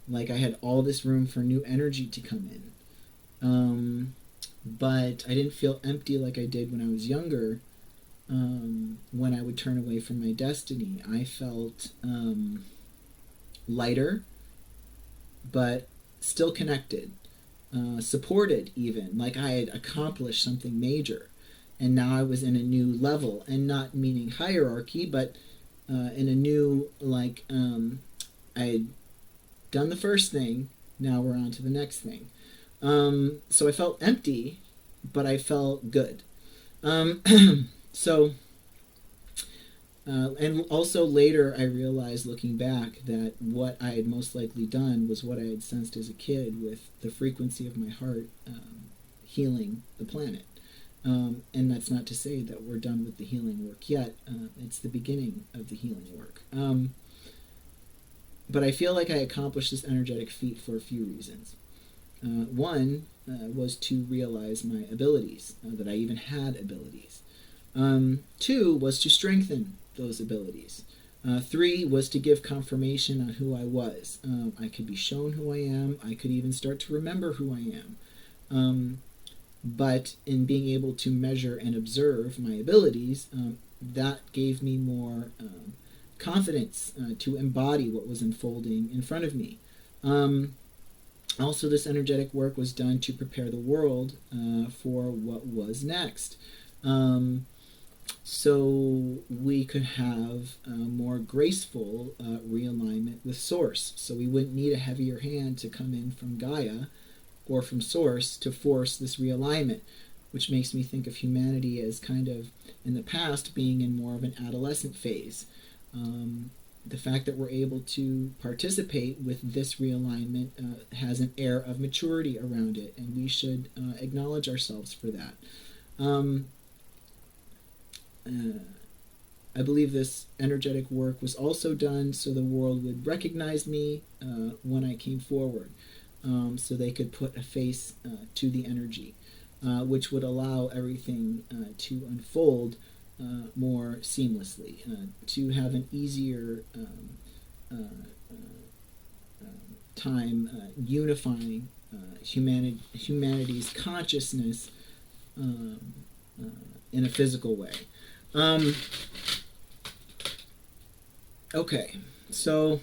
Like I had all this room for new energy to come in. But I didn't feel empty like I did when I was younger, when I would turn away from my destiny. I felt lighter, but still connected, supported even, like I had accomplished something major. And now I was in a new level, and not meaning hierarchy, but in a new, like, I had done the first thing, now we're on to the next thing. So I felt empty, but I felt good. So, and also later I realized, looking back, that what I had most likely done was what I had sensed as a kid with the frequency of my heart healing the planet. And that's not to say that we're done with the healing work yet. It's the beginning of the healing work. But I feel like I accomplished this energetic feat for a few reasons. One was to realize my abilities, that I even had abilities. Two was to strengthen those abilities. Three was to give confirmation on who I was. I could be shown who I am. I could even start to remember who I am. But in being able to measure and observe my abilities, that gave me more confidence to embody what was unfolding in front of me. Also, this energetic work was done to prepare the world for what was next. so we could have a more graceful realignment with Source. So we wouldn't need a heavier hand to come in from Gaia or from Source to force this realignment, which makes me think of humanity as kind of, in the past, being in more of an adolescent phase. The fact that we're able to participate with this realignment has an air of maturity around it, and we should acknowledge ourselves for that. I believe this energetic work was also done so the world would recognize me when I came forward, so they could put a face to the energy, which would allow everything to unfold more seamlessly, to have an easier time unifying humanity's consciousness in a physical way. Okay, so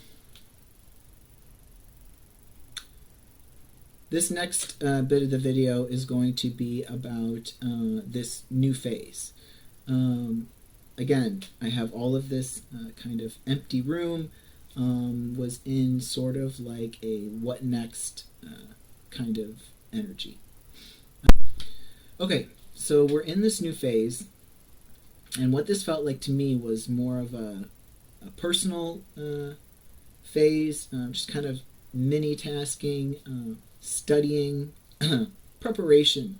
this next bit of the video is going to be about this new phase. Again, I have all of this kind of empty room, was in sort of like a what next kind of energy. Okay, so we're in this new phase, and what this felt like to me was more of a personal phase, just kind of mini tasking, studying, preparation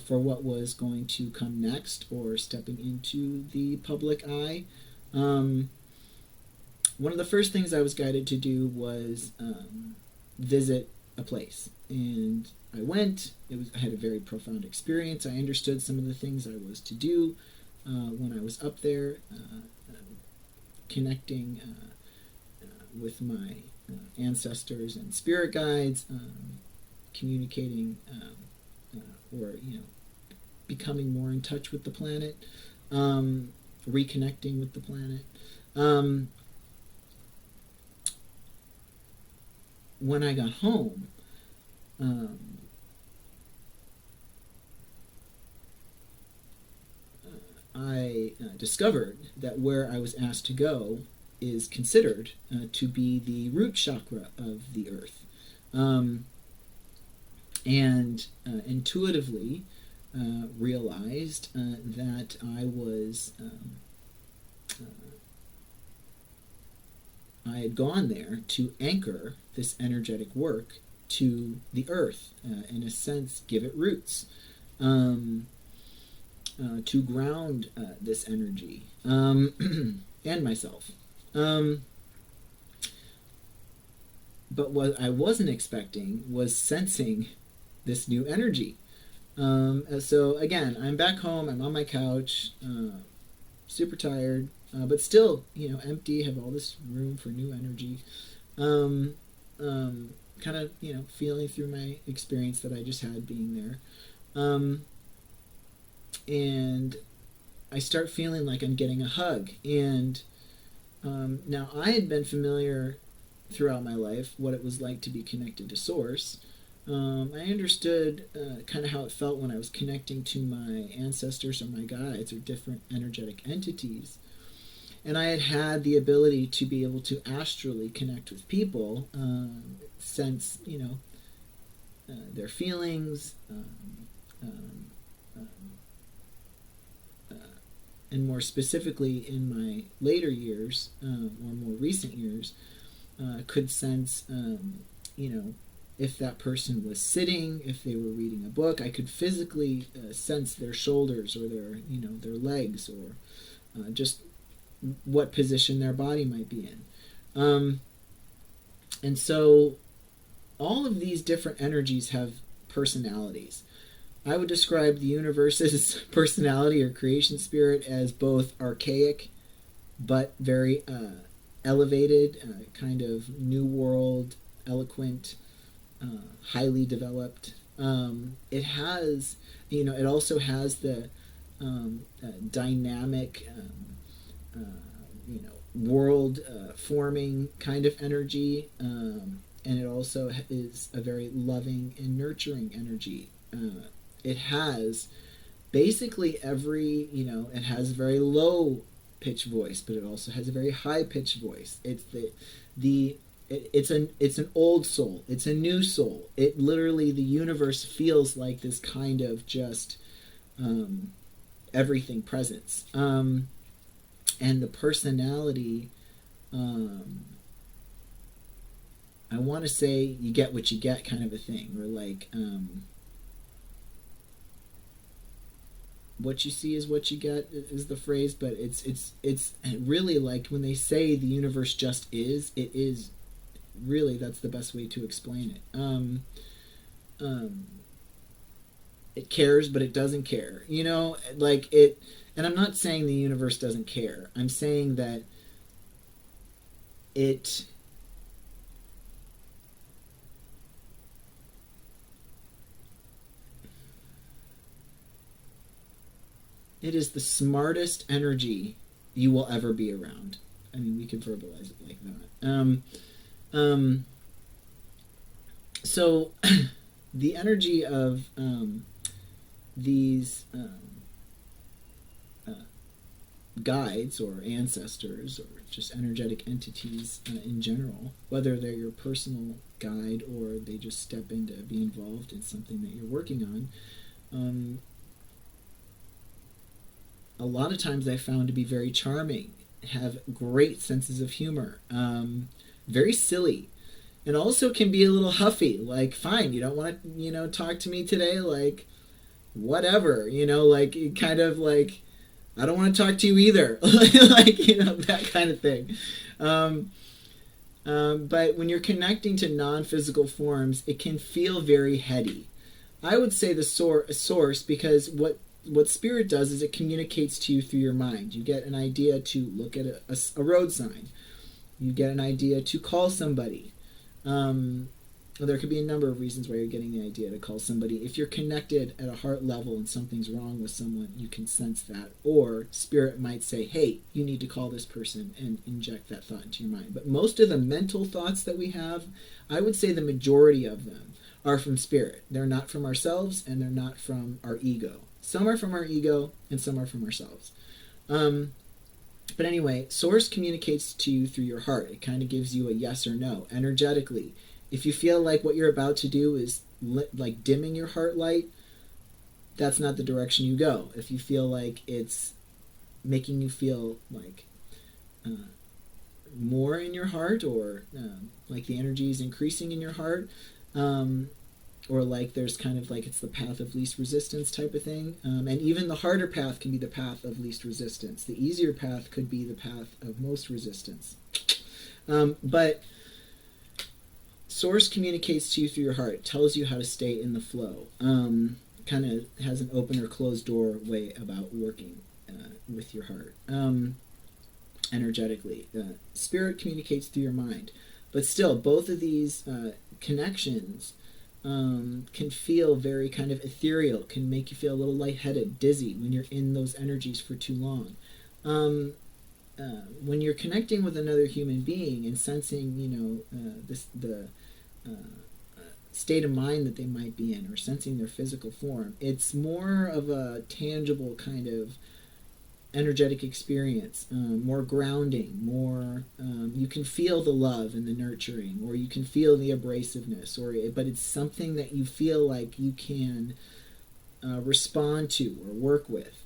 for what was going to come next, or stepping into the public eye. One of the first things I was guided to do was visit a place, and I went. I had a very profound experience. I understood some of the things I was to do when I was up there, connecting with my ancestors and spirit guides, communicating or becoming more in touch with the planet, reconnecting with the planet. When I got home, I discovered that where I was asked to go is considered to be the root chakra of the earth. And intuitively realized that I had gone there to anchor this energetic work to the earth, in a sense, give it roots, to ground this energy, and myself. But what I wasn't expecting was sensing this new energy. So again, I'm back home, I'm on my couch, super tired, but still, empty, have all this room for new energy. Kind of, feeling through my experience that I just had being there. And I start feeling like I'm getting a hug. And now I had been familiar throughout my life what it was like to be connected to Source. I understood kind of how it felt when I was connecting to my ancestors or my guides or different energetic entities. And I had the ability to be able to astrally connect with people, sense, their feelings, and more specifically in my later years, or more recent years, could sense, if that person was sitting, if they were reading a book. I could physically sense their shoulders or their legs, or just what position their body might be in. And so all of these different energies have personalities. I would describe the universe's personality or creation spirit as both archaic but very elevated, kind of new world, eloquent, highly developed. It has, it also has the dynamic, world forming kind of energy, and it also is a very loving and nurturing energy. It has basically every, it has a very low pitch voice, but it also has a very high pitch voice. It's it's an old soul. It's a new soul. It literally, the universe feels like this kind of just everything presence. And the personality, I want to say you get what you get kind of a thing, or like what you see is what you get is the phrase, but it's really like when they say the universe just is, it is really, that's the best way to explain it. It cares, but it doesn't care. Like it. And I'm not saying the universe doesn't care. I'm saying that it is the smartest energy you will ever be around. I mean, we could verbalize it like that. So the energy of these guides or ancestors or just energetic entities in general, whether they're your personal guide or they just step in to be involved in something that you're working on, a lot of times I found to be very charming, have great senses of humor, very silly, and also can be a little huffy. Like, fine, you don't want to, talk to me today, like, whatever, like, kind of like, I don't want to talk to you either, like, that kind of thing. But when you're connecting to non-physical forms, it can feel very heady. I would say the source, because what spirit does is it communicates to you through your mind. You get an idea to look at a road sign. You get an idea to call somebody. There could be a number of reasons why you're getting the idea to call somebody. If you're connected at a heart level and something's wrong with someone, you can sense that. Or spirit might say, hey, you need to call this person, and inject that thought into your mind. But most of the mental thoughts that we have, I would say the majority of them are from spirit. They're not from ourselves, and they're not from our ego. Some are from our ego, and some are from ourselves. But anyway, source communicates to you through your heart. It kind of gives you a yes or no, energetically. If you feel like what you're about to do is like dimming your heart light, that's not the direction you go. If you feel like it's making you feel like more in your heart, or like the energy is increasing in your heart, or like there's kind of like it's the path of least resistance type of thing. And even the harder path can be the path of least resistance. The easier path could be the path of most resistance. But source communicates to you through your heart. It tells you how to stay in the flow. Kind of has an open or closed door way about working with your heart. Energetically. Spirit communicates through your mind. But still, both of these connections can feel very kind of ethereal, can make you feel a little lightheaded, dizzy when you're in those energies for too long. When you're connecting with another human being and sensing, the state of mind that they might be in, or sensing their physical form, it's more of a tangible kind of energetic experience, more grounding, more you can feel the love and the nurturing, or you can feel the abrasiveness, but it's something that you feel like you can respond to or work with.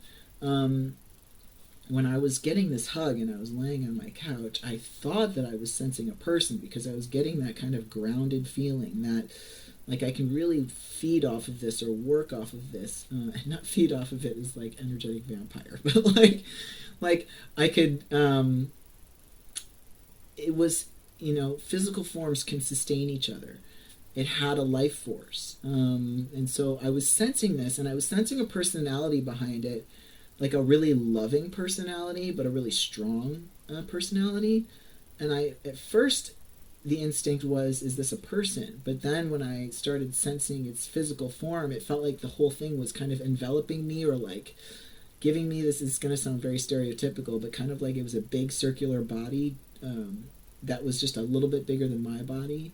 When I was getting this hug and I was laying on my couch, I thought that I was sensing a person, because I was getting that kind of grounded feeling that like I can really feed off of this or work off of this. And not feed off of it as like energetic vampire, but like I could, it was, physical forms can sustain each other. It had a life force. And so I was sensing this, and I was sensing a personality behind it, like a really loving personality, but a really strong personality. And at first, the instinct was, is this a person? But then when I started sensing its physical form, it felt like the whole thing was kind of enveloping me, or like giving me this, is going to sound very stereotypical, but kind of like it was a big circular body that was just a little bit bigger than my body.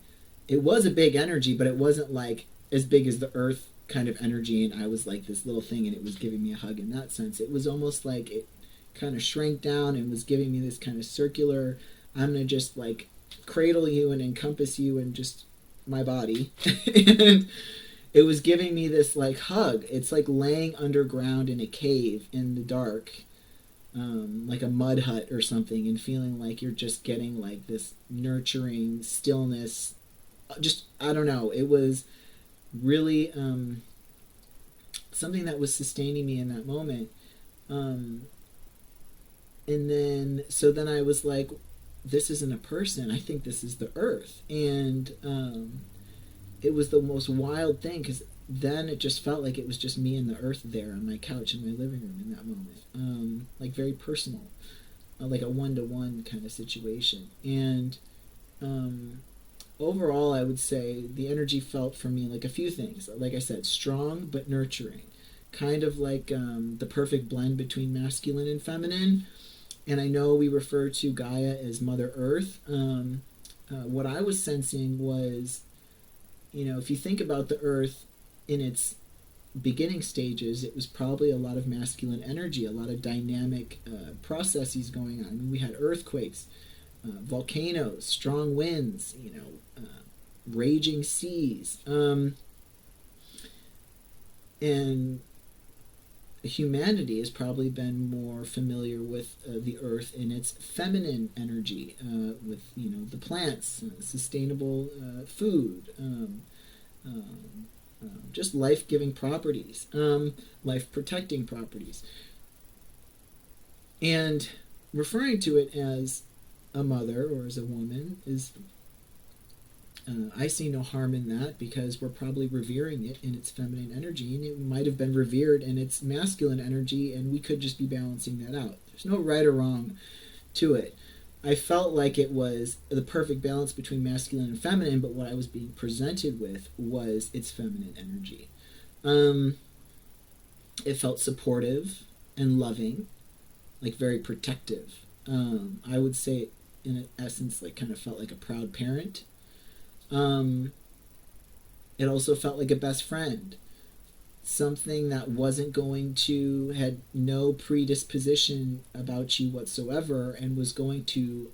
It was a big energy, but it wasn't like as big as the earth kind of energy, and I was like this little thing, and it was giving me a hug in that sense. It was almost like it kind of shrank down and was giving me this kind of circular, I'm gonna just like cradle you and encompass you and just my body. And it was giving me this like hug. It's like laying underground in a cave in the dark, like a mud hut or something, and feeling like you're just getting like this nurturing stillness. Just, I don't know, it was really something that was sustaining me in that moment. And then, so then I was like, this isn't a person. I think this is the earth. And it was the most wild thing, because then it just felt like it was just me and the earth there on my couch in my living room in that moment. Like very personal, like a one-to-one kind of situation. And overall, I would say the energy felt for me like a few things. Like I said, strong but nurturing. Kind of like the perfect blend between masculine and feminine. And I know we refer to Gaia as Mother Earth. What I was sensing was, if you think about the Earth in its beginning stages, it was probably a lot of masculine energy, a lot of dynamic processes going on. I mean, we had earthquakes, volcanoes, strong winds, raging seas. And humanity has probably been more familiar with the earth in its feminine energy, with the plants, sustainable food, just life-giving properties, life-protecting properties, and referring to it as a mother or as a woman is. I see no harm in that, because we're probably revering it in its feminine energy, and it might have been revered in its masculine energy, and we could just be balancing that out. There's no right or wrong to it. I felt like it was the perfect balance between masculine and feminine, but what I was being presented with was its feminine energy. It felt supportive and loving, like very protective. I would say, in essence, like kind of felt like a proud parent. It also felt like a best friend, something that wasn't going to, had no predisposition about you whatsoever, and was going to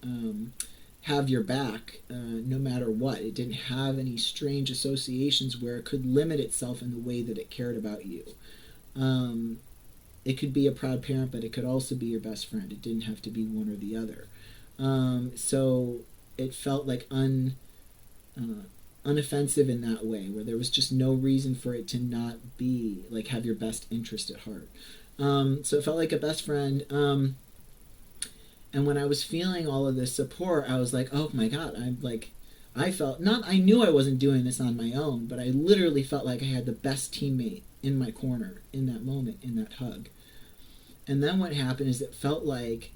have your back no matter what. It didn't have any strange associations where it could limit itself in the way that it cared about you. It could be a proud parent, but it could also be your best friend. It didn't have to be one or the other. So it felt like unoffensive in that way, where there was just no reason for it to not be like have your best interest at heart. So it felt like a best friend. And when I was feeling all of this support, I was like, oh my God, I knew I wasn't doing this on my own, but I literally felt like I had the best teammate in my corner in that moment, in that hug. And then what happened is it felt like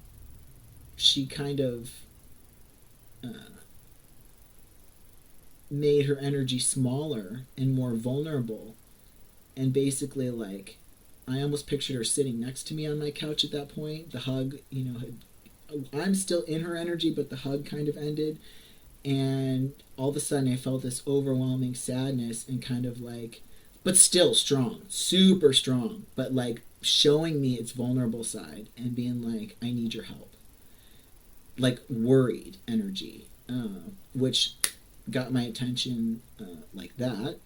she kind of made her energy smaller and more vulnerable, and basically, like, I almost pictured her sitting next to me on my couch at that point. The hug, I'm still in her energy, but the hug kind of ended, and all of a sudden I felt this overwhelming sadness, and kind of like, but still strong, super strong, but like showing me its vulnerable side and being like, I need your help. Like worried energy, which got my attention like that,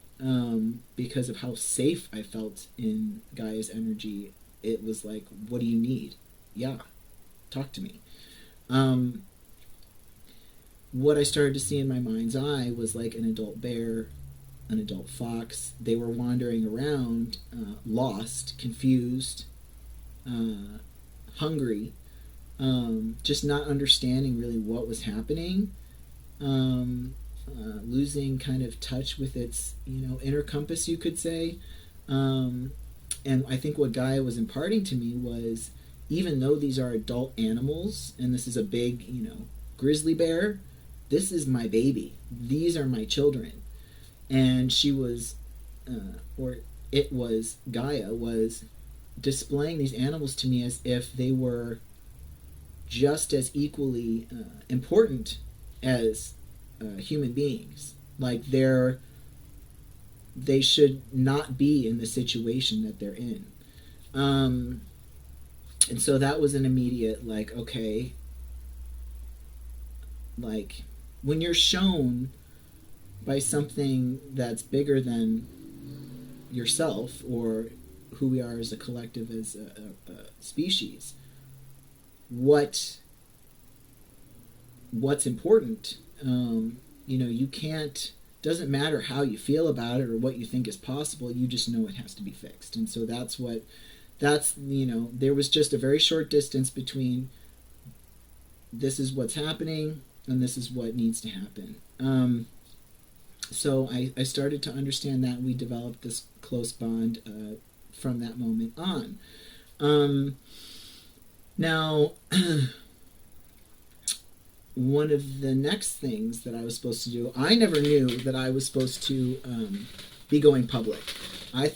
because of how safe I felt in Gaia's energy. It was like, what do you need? Yeah, talk to me. What I started to see in my mind's eye was like an adult bear, an adult fox. They were wandering around, lost, confused, hungry, just not understanding really what was happening, losing kind of touch with its, inner compass, you could say. And I think what Gaia was imparting to me was, even though these are adult animals, and this is a big, grizzly bear, this is my baby. These are my children. And she was, Gaia was displaying these animals to me as if they were just as equally important as human beings. Like, they're they should not be in the situation that they're in. And so that was an immediate, like, okay, like, when you're shown by something that's bigger than yourself or who we are as a collective, as a species, what's important. You can't, doesn't matter how you feel about it or what you think is possible, you just know it has to be fixed. And so there was just a very short distance between this is what's happening and this is what needs to happen. So I started to understand that. We developed this close bond from that moment on. Now, one of the next things that I was supposed to do, I never knew that I was supposed to be going public. I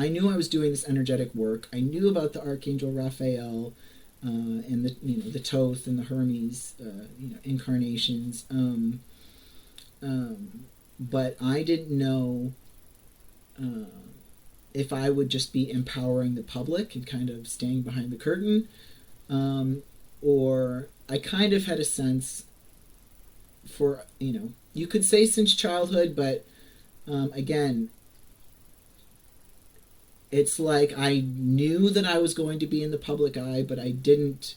knew I was doing this energetic work. I knew about the Archangel Raphael and the Thoth and the Hermes incarnations. But I didn't know if I would just be empowering the public and kind of staying behind the curtain, or I kind of had a sense for, you could say since childhood, but again, it's like I knew that I was going to be in the public eye, but I didn't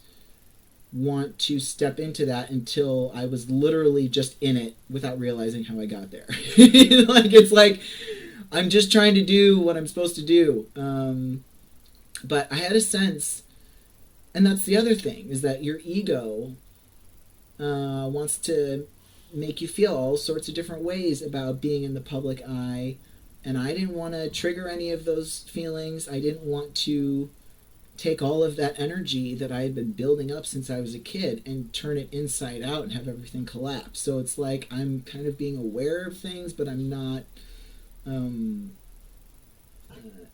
want to step into that until I was literally just in it without realizing how I got there. It's like I'm just trying to do what I'm supposed to do. But I had a sense, and that's the other thing, is that your ego wants to make you feel all sorts of different ways about being in the public eye. And I didn't want to trigger any of those feelings. I didn't want to take all of that energy that I had been building up since I was a kid and turn it inside out and have everything collapse. So it's like I'm kind of being aware of things, but I'm not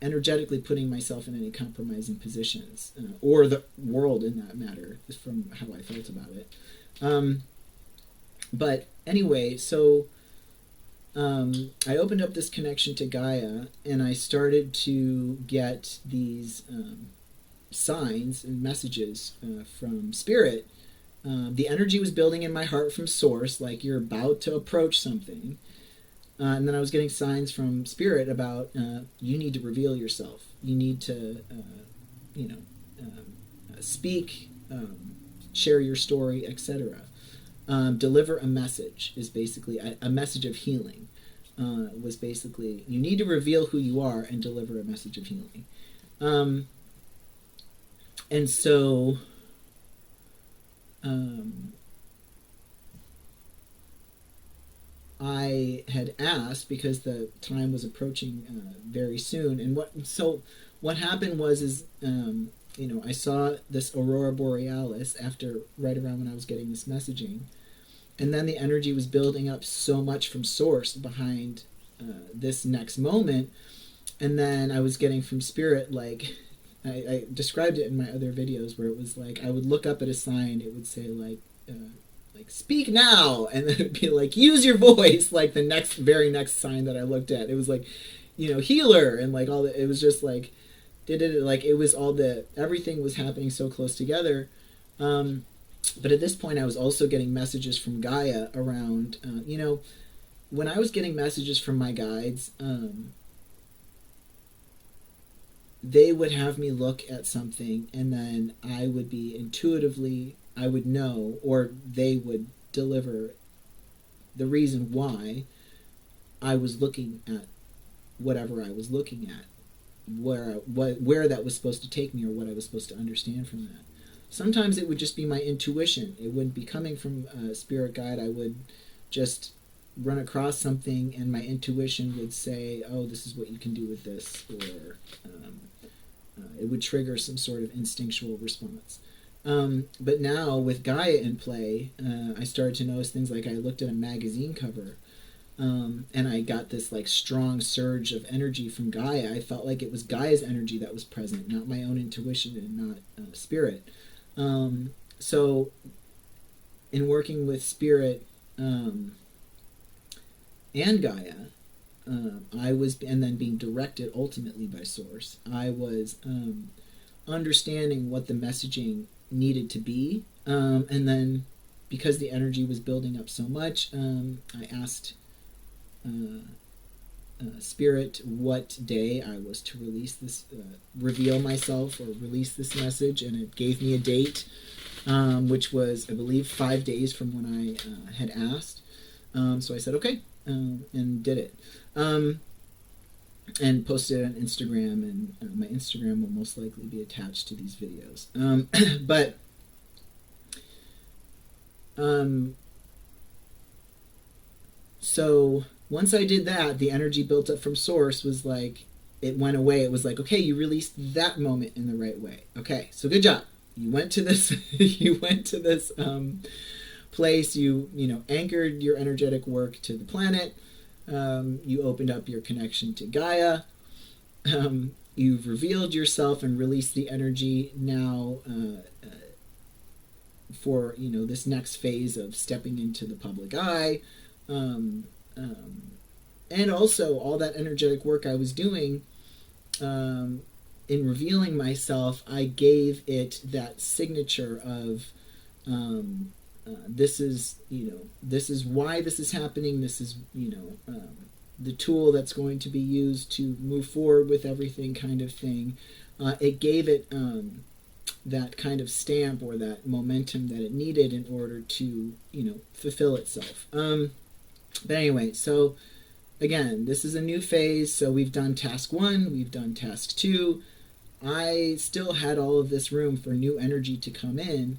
energetically putting myself in any compromising positions, or the world in that matter, from how I felt about it. But anyway, so I opened up this connection to Gaia, and I started to get these signs and messages from Spirit. The energy was building in my heart from Source, like you're about to approach something. And then I was getting signs from Spirit about you need to reveal yourself. You need to, speak, share your story, etc. Deliver a message is basically a message of healing. Was basically you need to reveal who you are and deliver a message of healing. And so I had asked, because the time was approaching very soon, and what happened was I saw this aurora borealis right around when I was getting this messaging, and then the energy was building up so much from Source behind this next moment, and then I was getting from Spirit, like I described it in my other videos, where it was like I would look up at a sign, it would say like speak now, and then it would be like use your voice, like the very next sign that I looked at, it was like healer, and like all the, it was just like like it was everything was happening so close together. But at this point I was also getting messages from Gaia around when I was getting messages from my guides, they would have me look at something, and then I would I would know, or they would deliver the reason why I was looking at whatever I was looking at, where that was supposed to take me, or what I was supposed to understand from that. Sometimes it would just be my intuition. It wouldn't be coming from a spirit guide. I would just run across something, and my intuition would say, oh, this is what you can do with this, or it would trigger some sort of instinctual response. But now with Gaia in play, I started to notice things like I looked at a magazine cover, and I got this like strong surge of energy from Gaia. I felt like it was Gaia's energy that was present, not my own intuition and not Spirit. So in working with Spirit and Gaia, I was, and then being directed ultimately by Source, I was understanding what the messaging needed to be. And then because the energy was building up so much, I asked Spirit what day I was to release this, reveal myself or release this message, and it gave me a date, which was, I believe, 5 days from when I had asked. So I said, okay, and did it. And posted it on Instagram, and my Instagram will most likely be attached to these videos. But so once I did that, the energy built up from Source was like, it went away. It was like, okay, you released that moment in the right way. Okay, so good job. You went to this. You went to this place. You anchored your energetic work to the planet. You opened up your connection to Gaia. You've revealed yourself and released the energy now for this next phase of stepping into the public eye. And also all that energetic work I was doing, in revealing myself, I gave it that signature of this is why this is happening. This is the tool that's going to be used to move forward with everything, kind of thing. It gave it that kind of stamp or that momentum that it needed in order to fulfill itself. But anyway, so again, this is a new phase. So we've done task 1, we've done task 2. I still had all of this room for new energy to come in.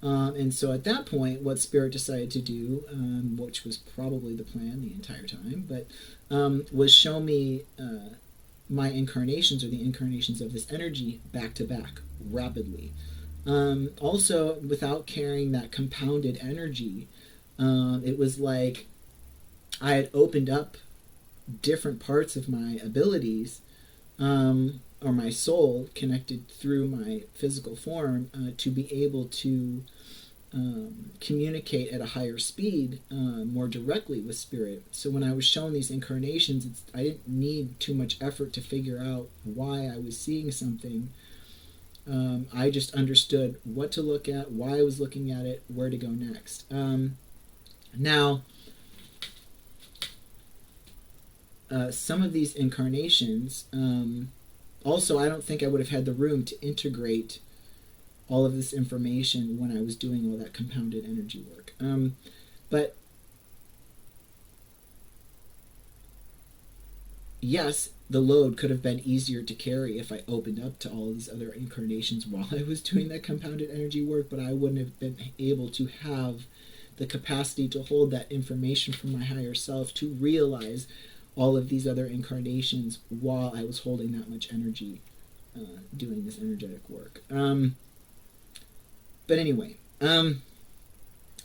And so at that point, what Spirit decided to do, which was probably the plan the entire time, but was show me my incarnations, or the incarnations of this energy, back to back, rapidly. Also, without carrying that compounded energy, it was like I had opened up different parts of my abilities, or my soul connected through my physical form, to be able to communicate at a higher speed, more directly with Spirit. So when I was shown these incarnations, I didn't need too much effort to figure out why I was seeing something. I just understood what to look at, why I was looking at it, where to go next. Now, some of these incarnations, also, I don't think I would have had the room to integrate all of this information when I was doing all that compounded energy work. But yes, the load could have been easier to carry if I opened up to all these other incarnations while I was doing that compounded energy work, but I wouldn't have been able to have the capacity to hold that information from my higher self to realize all of these other incarnations while I was holding that much energy, doing this energetic work. But anyway,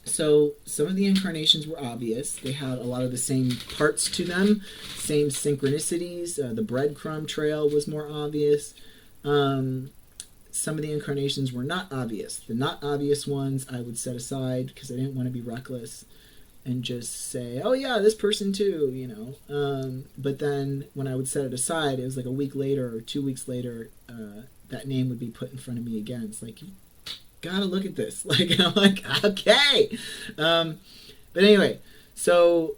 so some of the incarnations were obvious. They had a lot of the same parts to them, same synchronicities. The breadcrumb trail was more obvious. Some of the incarnations were not obvious. The not obvious ones I would set aside because I didn't want to be reckless and just say, oh yeah, this person too, But then when I would set it aside, it was like a week later or 2 weeks later, that name would be put in front of me again. It's like, you gotta look at this. Like, I'm like, okay. But anyway, so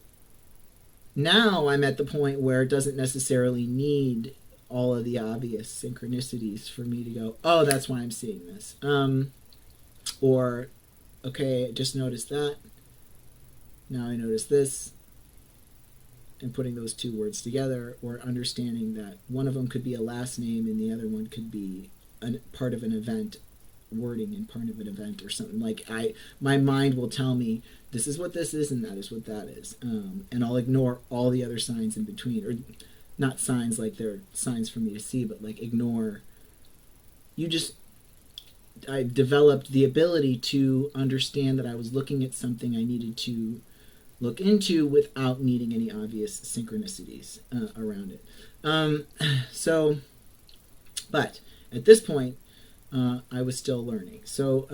now I'm at the point where it doesn't necessarily need all of the obvious synchronicities for me to go, oh, that's why I'm seeing this. Or, okay, I just noticed that. Now I notice this, and putting those two words together, or understanding that one of them could be a last name and the other one could be part of an event, wording in part of an event or something. Like, my mind will tell me this is what this is and that is what that is, and I'll ignore all the other signs in between, or not signs like they're signs for me to see, but like ignore. I developed the ability to understand that I was looking at something I needed to look into without needing any obvious synchronicities around it. But at this point, I was still learning. So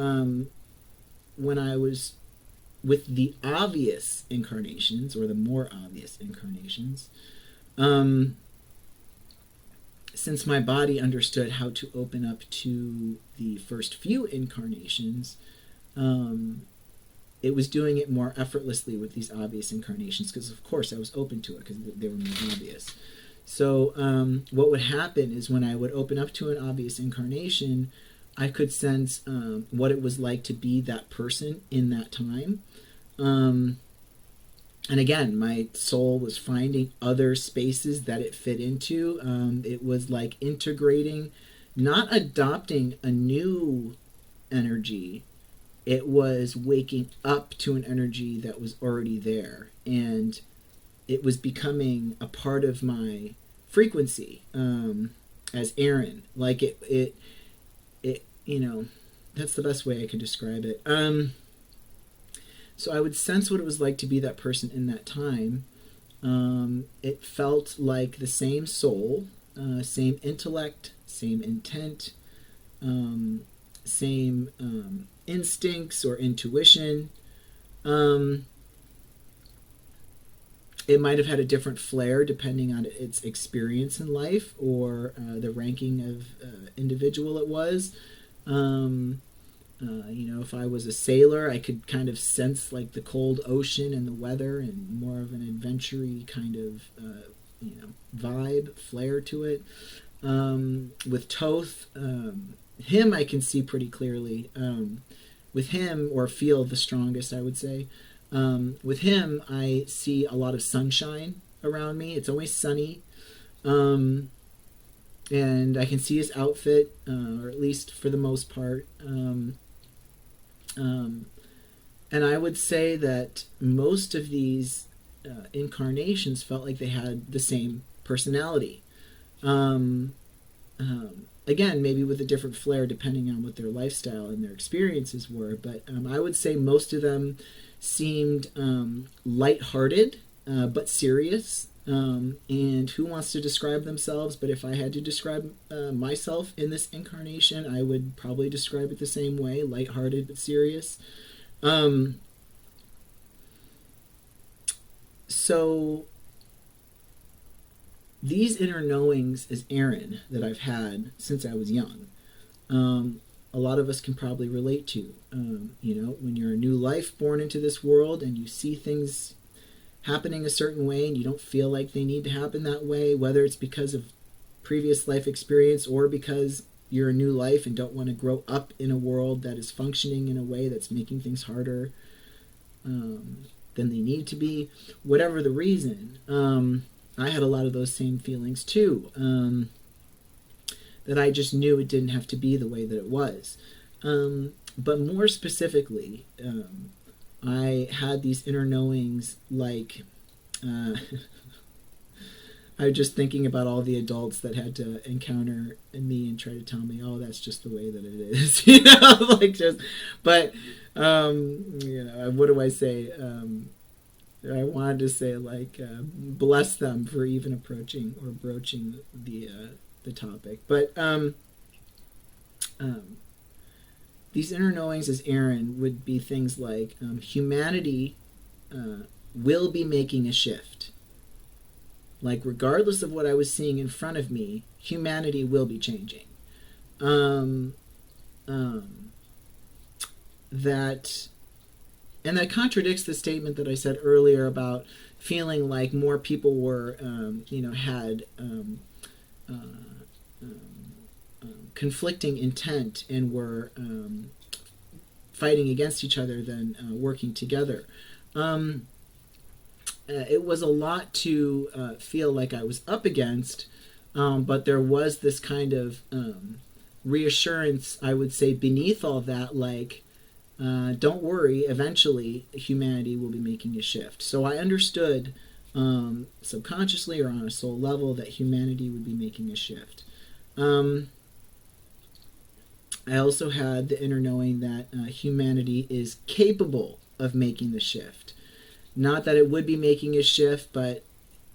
when I was with the obvious incarnations, or the more obvious incarnations, Um, since my body understood how to open up to the first few incarnations, um, it was doing it more effortlessly with these obvious incarnations because, of course, I was open to it because they were more obvious. So, what would happen is when I would open up to an obvious incarnation, I could sense what it was like to be that person in that time. Um, and again, my soul was finding other spaces that it fit into. It was like integrating, not adopting a new energy. It was waking up to an energy that was already there. And it was becoming a part of my frequency as Aaron. Like that's the best way I could describe it. So I would sense what it was like to be that person in that time. It felt like the same soul, same intellect, same intent, same instincts or intuition. It might have had a different flair depending on its experience in life or the ranking of individual it was. If I was a sailor, I could kind of sense like the cold ocean and the weather and more of an adventure-y kind of vibe, flair to it. With Toth, him I can see pretty clearly. With him, or feel the strongest, I would say. With him, I see a lot of sunshine around me. It's always sunny. And I can see his outfit, or at least for the most part. And I would say that most of these incarnations felt like they had the same personality. Um, Again, maybe with a different flair depending on what their lifestyle and their experiences were. But I would say most of them seemed lighthearted but serious. And who wants to describe themselves? But if I had to describe myself in this incarnation, I would probably describe it the same way: lighthearted but serious. So these inner knowings as Aaron that I've had since I was young, a lot of us can probably relate to. When you're a new life born into this world and you see things happening a certain way and you don't feel like they need to happen that way, whether it's because of previous life experience or because you're a new life and don't want to grow up in a world that is functioning in a way that's making things harder than they need to be, whatever the reason. I had a lot of those same feelings too, that I just knew it didn't have to be the way that it was. But more specifically, I had these inner knowings like I was just thinking about all the adults that had to encounter me and try to tell me, oh, that's just the way that it is. But what do I say? I wanted to say bless them for even approaching or broaching the topic. But these inner knowings as Aaron would be things like humanity will be making a shift. Like, regardless of what I was seeing in front of me, humanity will be changing. That contradicts the statement that I said earlier about feeling like more people were, had conflicting intent and were fighting against each other than working together. It was a lot to feel like I was up against, but there was this kind of reassurance, I would say, beneath all that, like, don't worry, eventually humanity will be making a shift. So I understood subconsciously or on a soul level that humanity would be making a shift. I also had the inner knowing that humanity is capable of making the shift. Not that it would be making a shift, but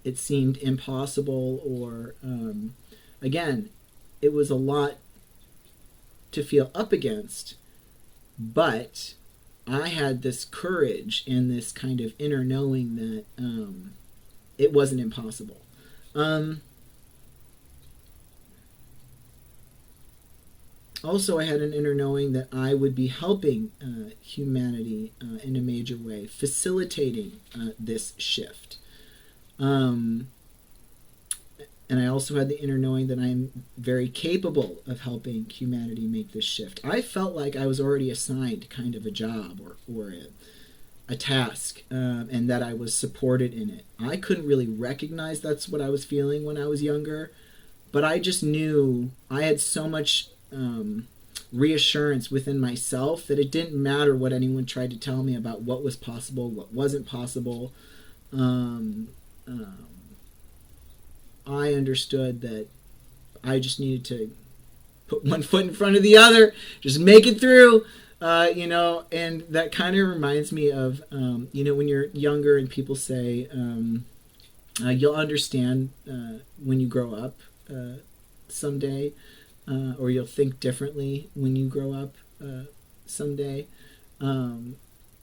it seemed impossible, or again, it was a lot to feel up against, but I had this courage and this kind of inner knowing that it wasn't impossible. Also, I had an inner knowing that I would be helping humanity in a major way, facilitating this shift. Um, and I also had the inner knowing that I'm very capable of helping humanity make this shift. I felt like I was already assigned kind of a job or a task, and that I was supported in it. I couldn't really recognize that's what I was feeling when I was younger, but I just knew I had so much reassurance within myself that it didn't matter what anyone tried to tell me about what was possible, what wasn't possible. Um, I understood that I just needed to put one foot in front of the other, just make it through, and that kind of reminds me of, when you're younger and people say, you'll understand when you grow up someday, or you'll think differently when you grow up someday.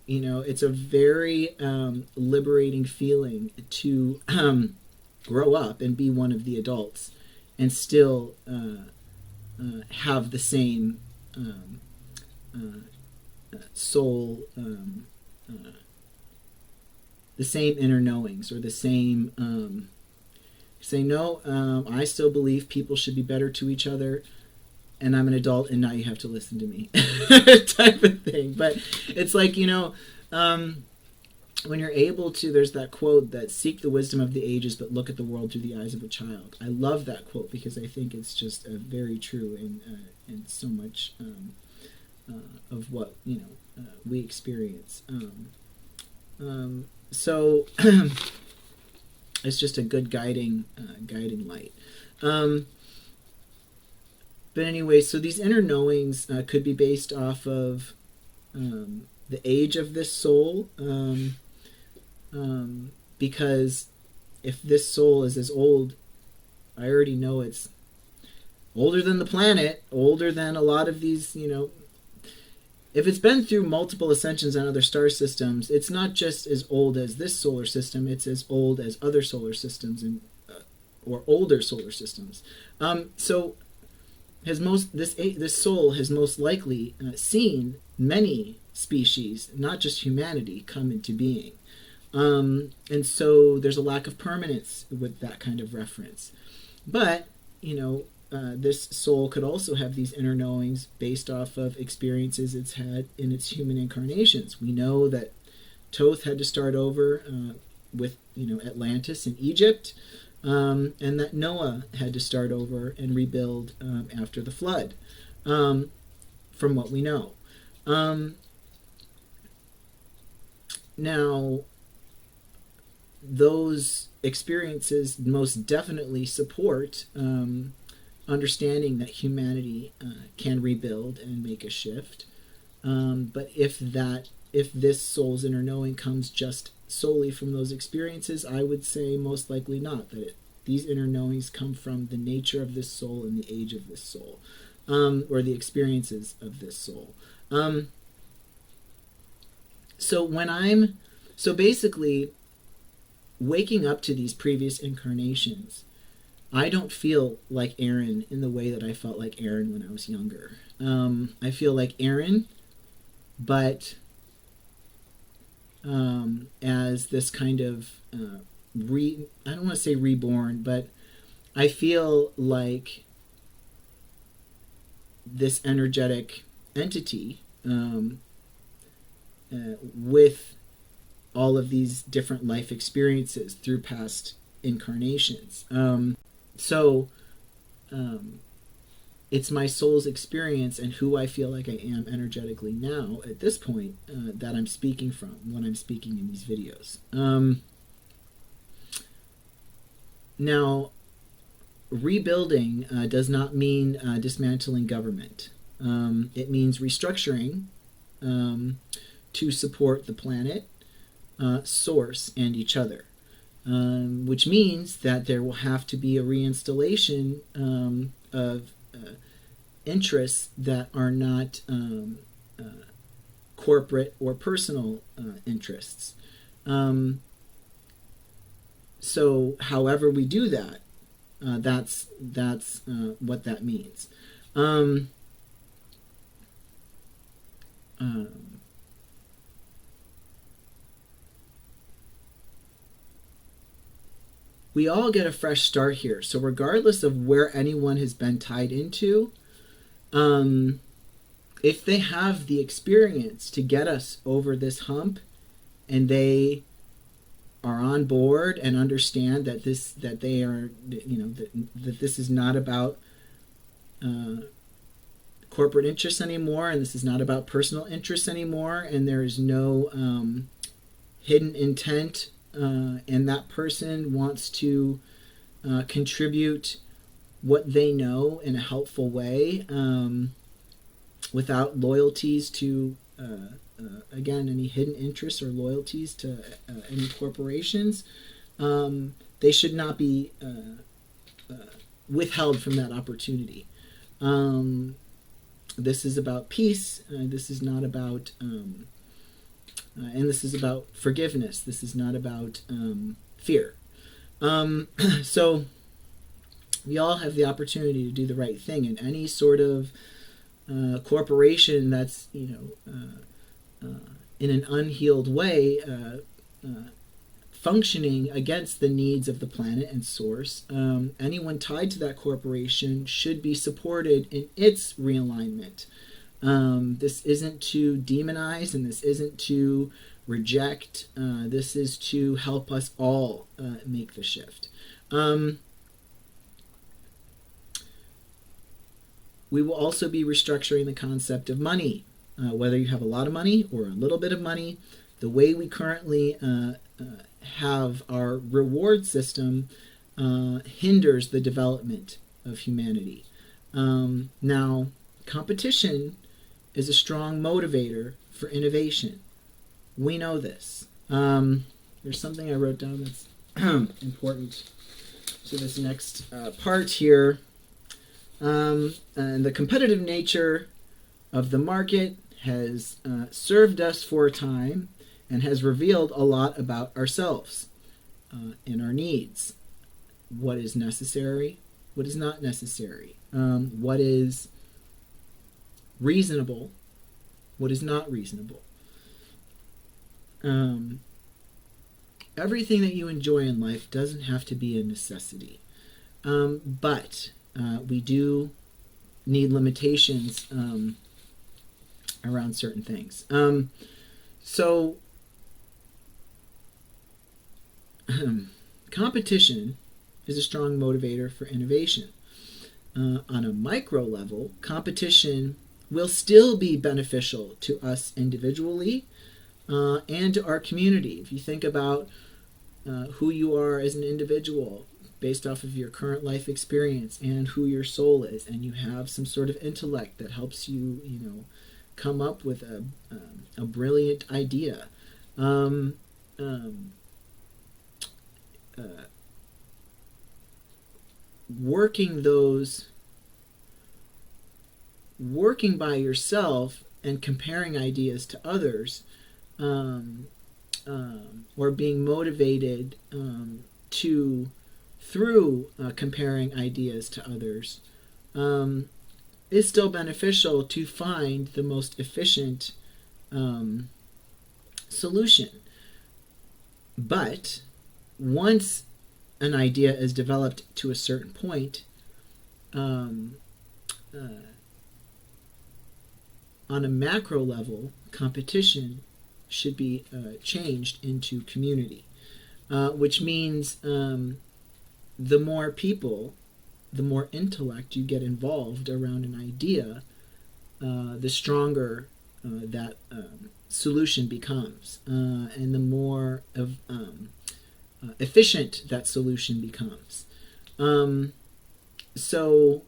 It's a very liberating feeling to grow up and be one of the adults and still have the same soul, the same inner knowings, or the same say, no, I still believe people should be better to each other, and I'm an adult, and now you have to listen to me, type of thing. But it's like, when you're able to, there's that quote that seek the wisdom of the ages, but look at the world through the eyes of a child. I love that quote because I think it's just very true in so much of what we experience. So it's just a good guiding light. But anyway, so these inner knowings could be based off of the age of this soul, because if this soul is as old, I already know it's older than the planet, older than a lot of these, if it's been through multiple ascensions on other star systems, it's not just as old as this solar system, it's as old as other solar systems and or older solar systems. So this soul has most likely seen many species, not just humanity, come into being. And so there's a lack of permanence with that kind of reference. But, this soul could also have these inner knowings based off of experiences it's had in its human incarnations. We know that Thoth had to start over with, Atlantis and Egypt, and that Noah had to start over and rebuild after the flood, from what we know. Now, those experiences most definitely support understanding that humanity can rebuild and make a shift. But if this soul's inner knowing comes just solely from those experiences, I would say most likely not. These inner knowings come from the nature of this soul and the age of this soul, or the experiences of this soul. So basically, waking up to these previous incarnations, I don't feel like Aaron in the way that I felt like Aaron when I was younger. I feel like Aaron, but as this kind of I don't want to say reborn, but I feel like this energetic entity with all of these different life experiences through past incarnations. It's my soul's experience and who I feel like I am energetically now at this point that I'm speaking from when I'm speaking in these videos. Now, rebuilding does not mean dismantling government. It means restructuring to support the planet, source, and each other. Which means that there will have to be a reinstallation of interests that are not corporate or personal interests. So however we do that, that's what that means. Um, um, we all get a fresh start here. So regardless of where anyone has been tied into, um, if they have the experience to get us over this hump, and they are on board and understand that they are, that this is not about uh, corporate interests anymore, and this is not about personal interests anymore, and there is no hidden intent, and that person wants to contribute what they know in a helpful way, without loyalties to, again, any hidden interests or loyalties to any corporations. They should not be withheld from that opportunity. This is about peace. This is not about, and this is about forgiveness. This is not about fear. So we all have the opportunity to do the right thing, and any sort of corporation that's in an unhealed way, functioning against the needs of the planet and source, anyone tied to that corporation should be supported in its realignment. This isn't to demonize, and this isn't to reject. This is to help us all make the shift. We will also be restructuring the concept of money. Whether you have a lot of money or a little bit of money, the way we currently have our reward system hinders the development of humanity. Now, competition is a strong motivator for innovation. We know this. There's something I wrote down that's important to this next part here. And the competitive nature of the market has served us for a time and has revealed a lot about ourselves and our needs. What is necessary, what is not necessary, what is reasonable, what is not reasonable. Everything that you enjoy in life doesn't have to be a necessity, but we do need limitations around certain things. So competition is a strong motivator for innovation. On a micro level, competition will still be beneficial to us individually and to our community. If you think about who you are as an individual based off of your current life experience and who your soul is, and you have some sort of intellect that helps you, come up with a brilliant idea. Working by yourself and comparing ideas to others, or being motivated through comparing ideas to others, is still beneficial to find the most efficient solution. But once an idea is developed to a certain point, on a macro level, competition should be changed into community, which means the more people, the more intellect you get involved around an idea, the stronger that solution becomes, and the more efficient that solution becomes. So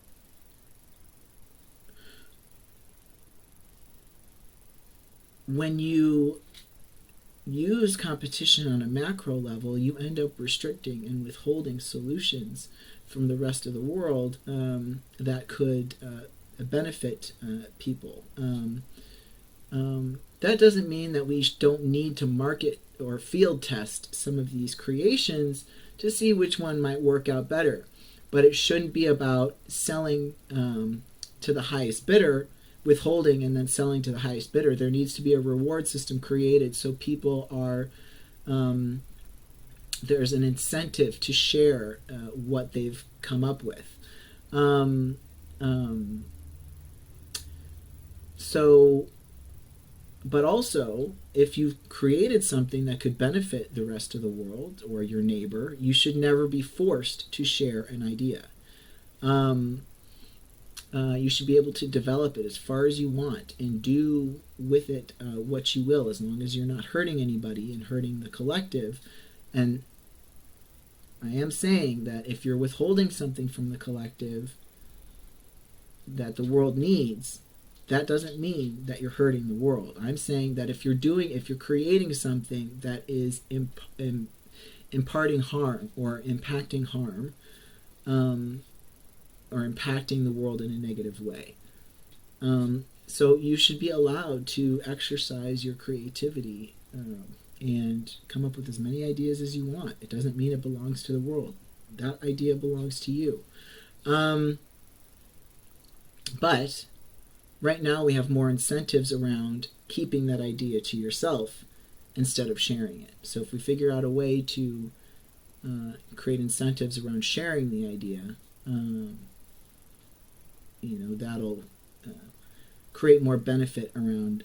when you use competition on a macro level, you end up restricting and withholding solutions from the rest of the world that could benefit people. That doesn't mean that we don't need to market or field test some of these creations to see which one might work out better. But it shouldn't be about selling to the highest bidder, withholding, and then selling to the highest bidder. There needs to be a reward system created so people are there's an incentive to share what they've come up with. But also, if you've created something that could benefit the rest of the world or your neighbor, you should never be forced to share an idea. You should be able to develop it as far as you want and do with it what you will, as long as you're not hurting anybody and hurting the collective. And I am saying that if you're withholding something from the collective that the world needs, that doesn't mean that you're hurting the world. I'm saying that if you're creating something that is imparting harm or impacting harm, or impacting the world in a negative way, so you should be allowed to exercise your creativity and come up with as many ideas as you want. It doesn't mean it belongs to the world. That idea belongs to you. But right now we have more incentives around keeping that idea to yourself instead of sharing it. So if we figure out a way to create incentives around sharing the idea, that'll create more benefit around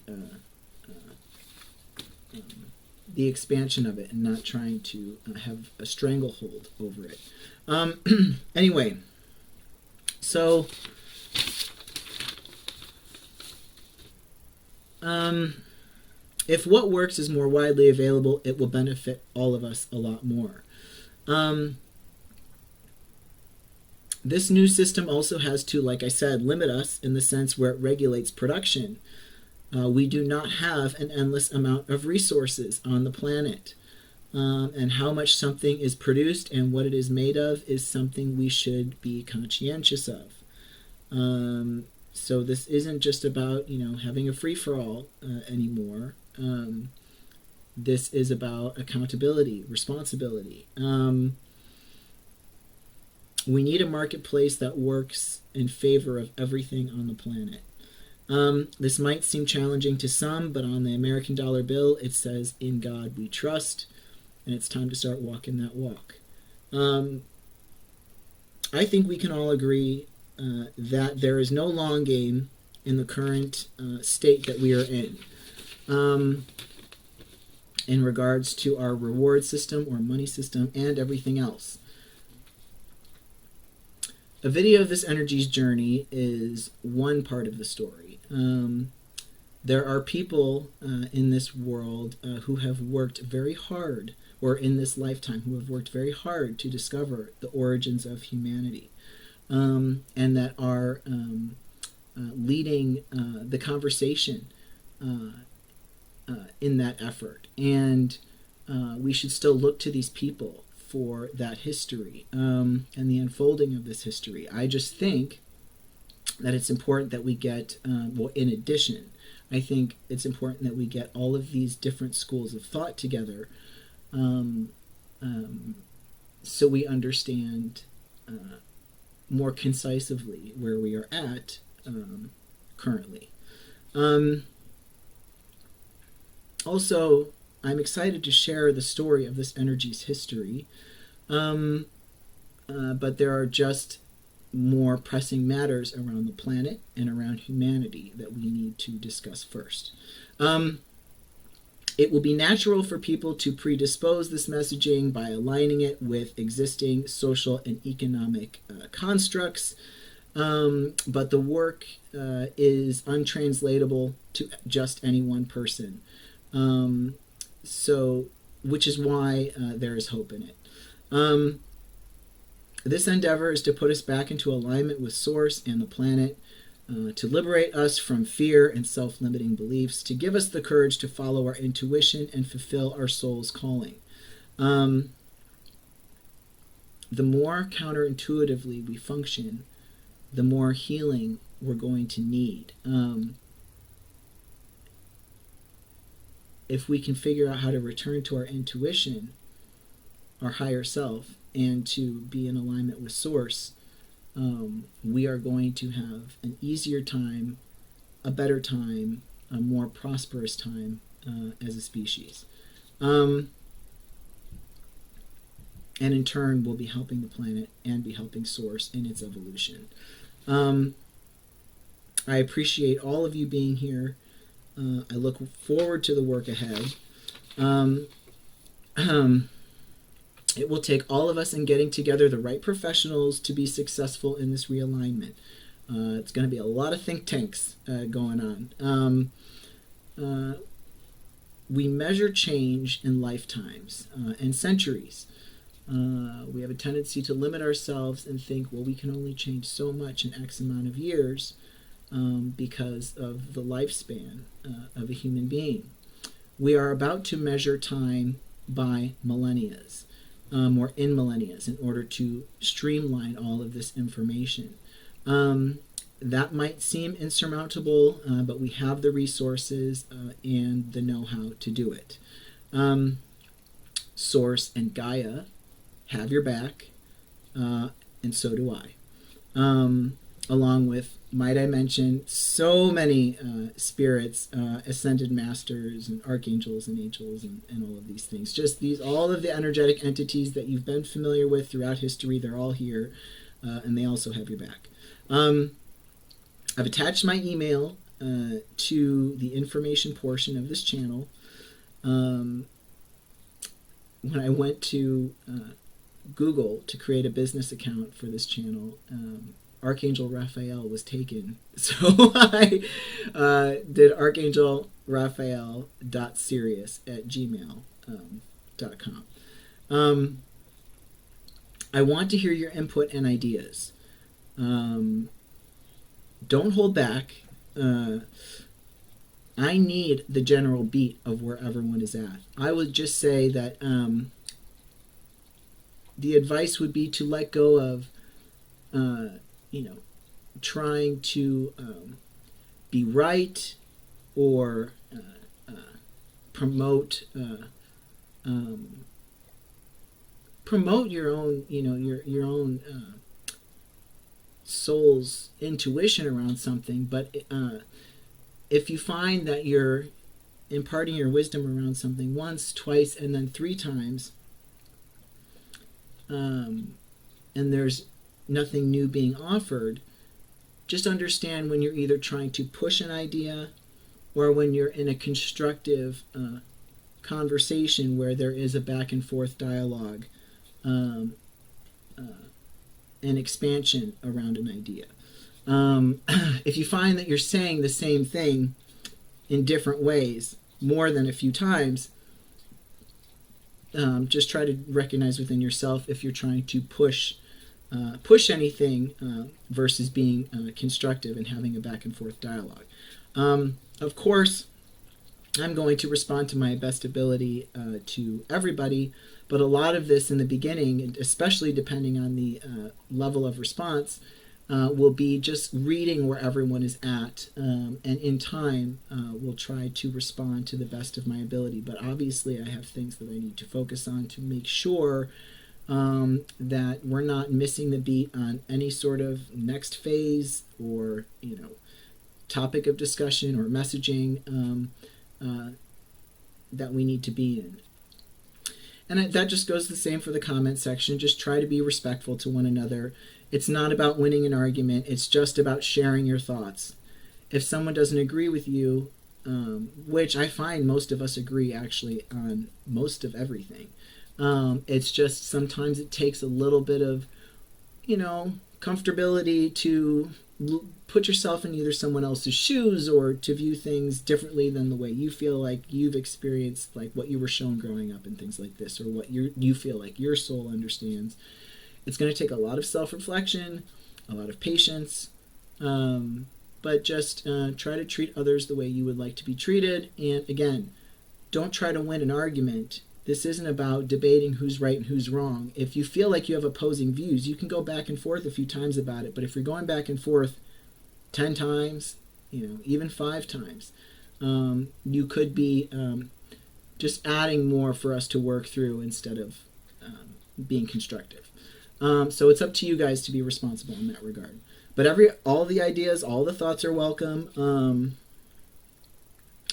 the expansion of it and not trying to have a stranglehold over it. Anyway, so if what works is more widely available, it will benefit all of us a lot more. This new system also has to, like I said, limit us in the sense where it regulates production. We do not have an endless amount of resources on the planet. And how much something is produced and what it is made of is something we should be conscientious of. So this isn't just about, having a free-for-all anymore. This is about accountability, responsibility. We need a marketplace that works in favor of everything on the planet. This might seem challenging to some, but on the American dollar bill, it says, "In God we trust," and it's time to start walking that walk. I think we can all agree that there is no long game in the current state that we are in regards to our reward system or money system and everything else. A video of this energy's journey is one part of the story. There are people in this world who have worked very hard, or in this lifetime, who have worked very hard to discover the origins of humanity, and that are leading the conversation in that effort. And we should still look to these people for that history and the unfolding of this history. I just think that it's important that we get, in addition, I think it's important that we get all of these different schools of thought together so we understand more concisely where we are at currently. Also, I'm excited to share the story of this energy's history, but there are just more pressing matters around the planet and around humanity that we need to discuss first. It will be natural for people to predispose this messaging by aligning it with existing social and economic constructs, but the work is untranslatable to just any one person. Which is why there is hope in it. This endeavor is to put us back into alignment with Source and the planet, to liberate us from fear and self-limiting beliefs, to give us the courage to follow our intuition and fulfill our soul's calling. The more counterintuitively we function, the more healing we're going to need. If we can figure out how to return to our intuition, our higher self, and to be in alignment with Source, we are going to have an easier time, a better time, a more prosperous time as a species. And in turn, we'll be helping the planet and be helping Source in its evolution. I appreciate all of you being here. I look forward to the work ahead. It will take all of us in getting together the right professionals to be successful in this realignment. It's going to be a lot of think tanks going on. We measure change in lifetimes and centuries. We have a tendency to limit ourselves and think, well, we can only change so much in X amount of years because of the lifespan of a human being. We are about to measure time by millennias. Or in millennias, in order to streamline all of this information. That might seem insurmountable, but we have the resources and the know-how to do it. Source and Gaia have your back, and so do I. Along with, might I mention, so many spirits, ascended masters and archangels and angels and all of these things. Just all of the energetic entities that you've been familiar with throughout history, they're all here, and they also have your back. I've attached my email to the information portion of this channel. When I went to Google to create a business account for this channel, Archangel Raphael was taken. So I did archangelraphael.serious@gmail.com. I want to hear your input and ideas. Don't hold back. I need the general beat of where everyone is at. I would just say that the advice would be to let go of trying to be right or promote your own, your own soul's intuition around something. But if you find that you're imparting your wisdom around something once, twice, and then 3 times, and there's nothing new being offered, just understand when you're either trying to push an idea or when you're in a constructive conversation where there is a back and forth dialogue, an expansion around an idea. If you find that you're saying the same thing in different ways more than a few times, just try to recognize within yourself if you're trying to push anything versus being constructive and having a back and forth dialogue. Of course, I'm going to respond to my best ability to everybody, but a lot of this in the beginning, especially depending on the level of response, will be just reading where everyone is at, and in time we'll try to respond to the best of my ability. But obviously I have things that I need to focus on to make sure that we're not missing the beat on any sort of next phase or topic of discussion or messaging that we need to be in. And that just goes the same for the comment section. Just try to be respectful to one another. It's not about winning an argument. It's just about sharing your thoughts. If someone doesn't agree with you, which I find most of us agree actually on most of everything, it's just sometimes it takes a little bit of, comfortability to put yourself in either someone else's shoes or to view things differently than the way you feel like you've experienced, like what you were shown growing up and things like this, or what you feel like your soul understands. It's going to take a lot of self-reflection, a lot of patience, but just try to treat others the way you would like to be treated. And again, don't try to win an argument. This isn't about debating who's right and who's wrong. If you feel like you have opposing views, you can go back and forth a few times about it. But if you're going back and forth 10 times, even 5 times, you could be just adding more for us to work through instead of being constructive. So it's up to you guys to be responsible in that regard. But all the ideas, all the thoughts are welcome.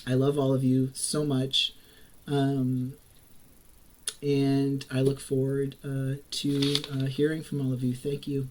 I love all of you so much. And I look forward to hearing from all of you. Thank you.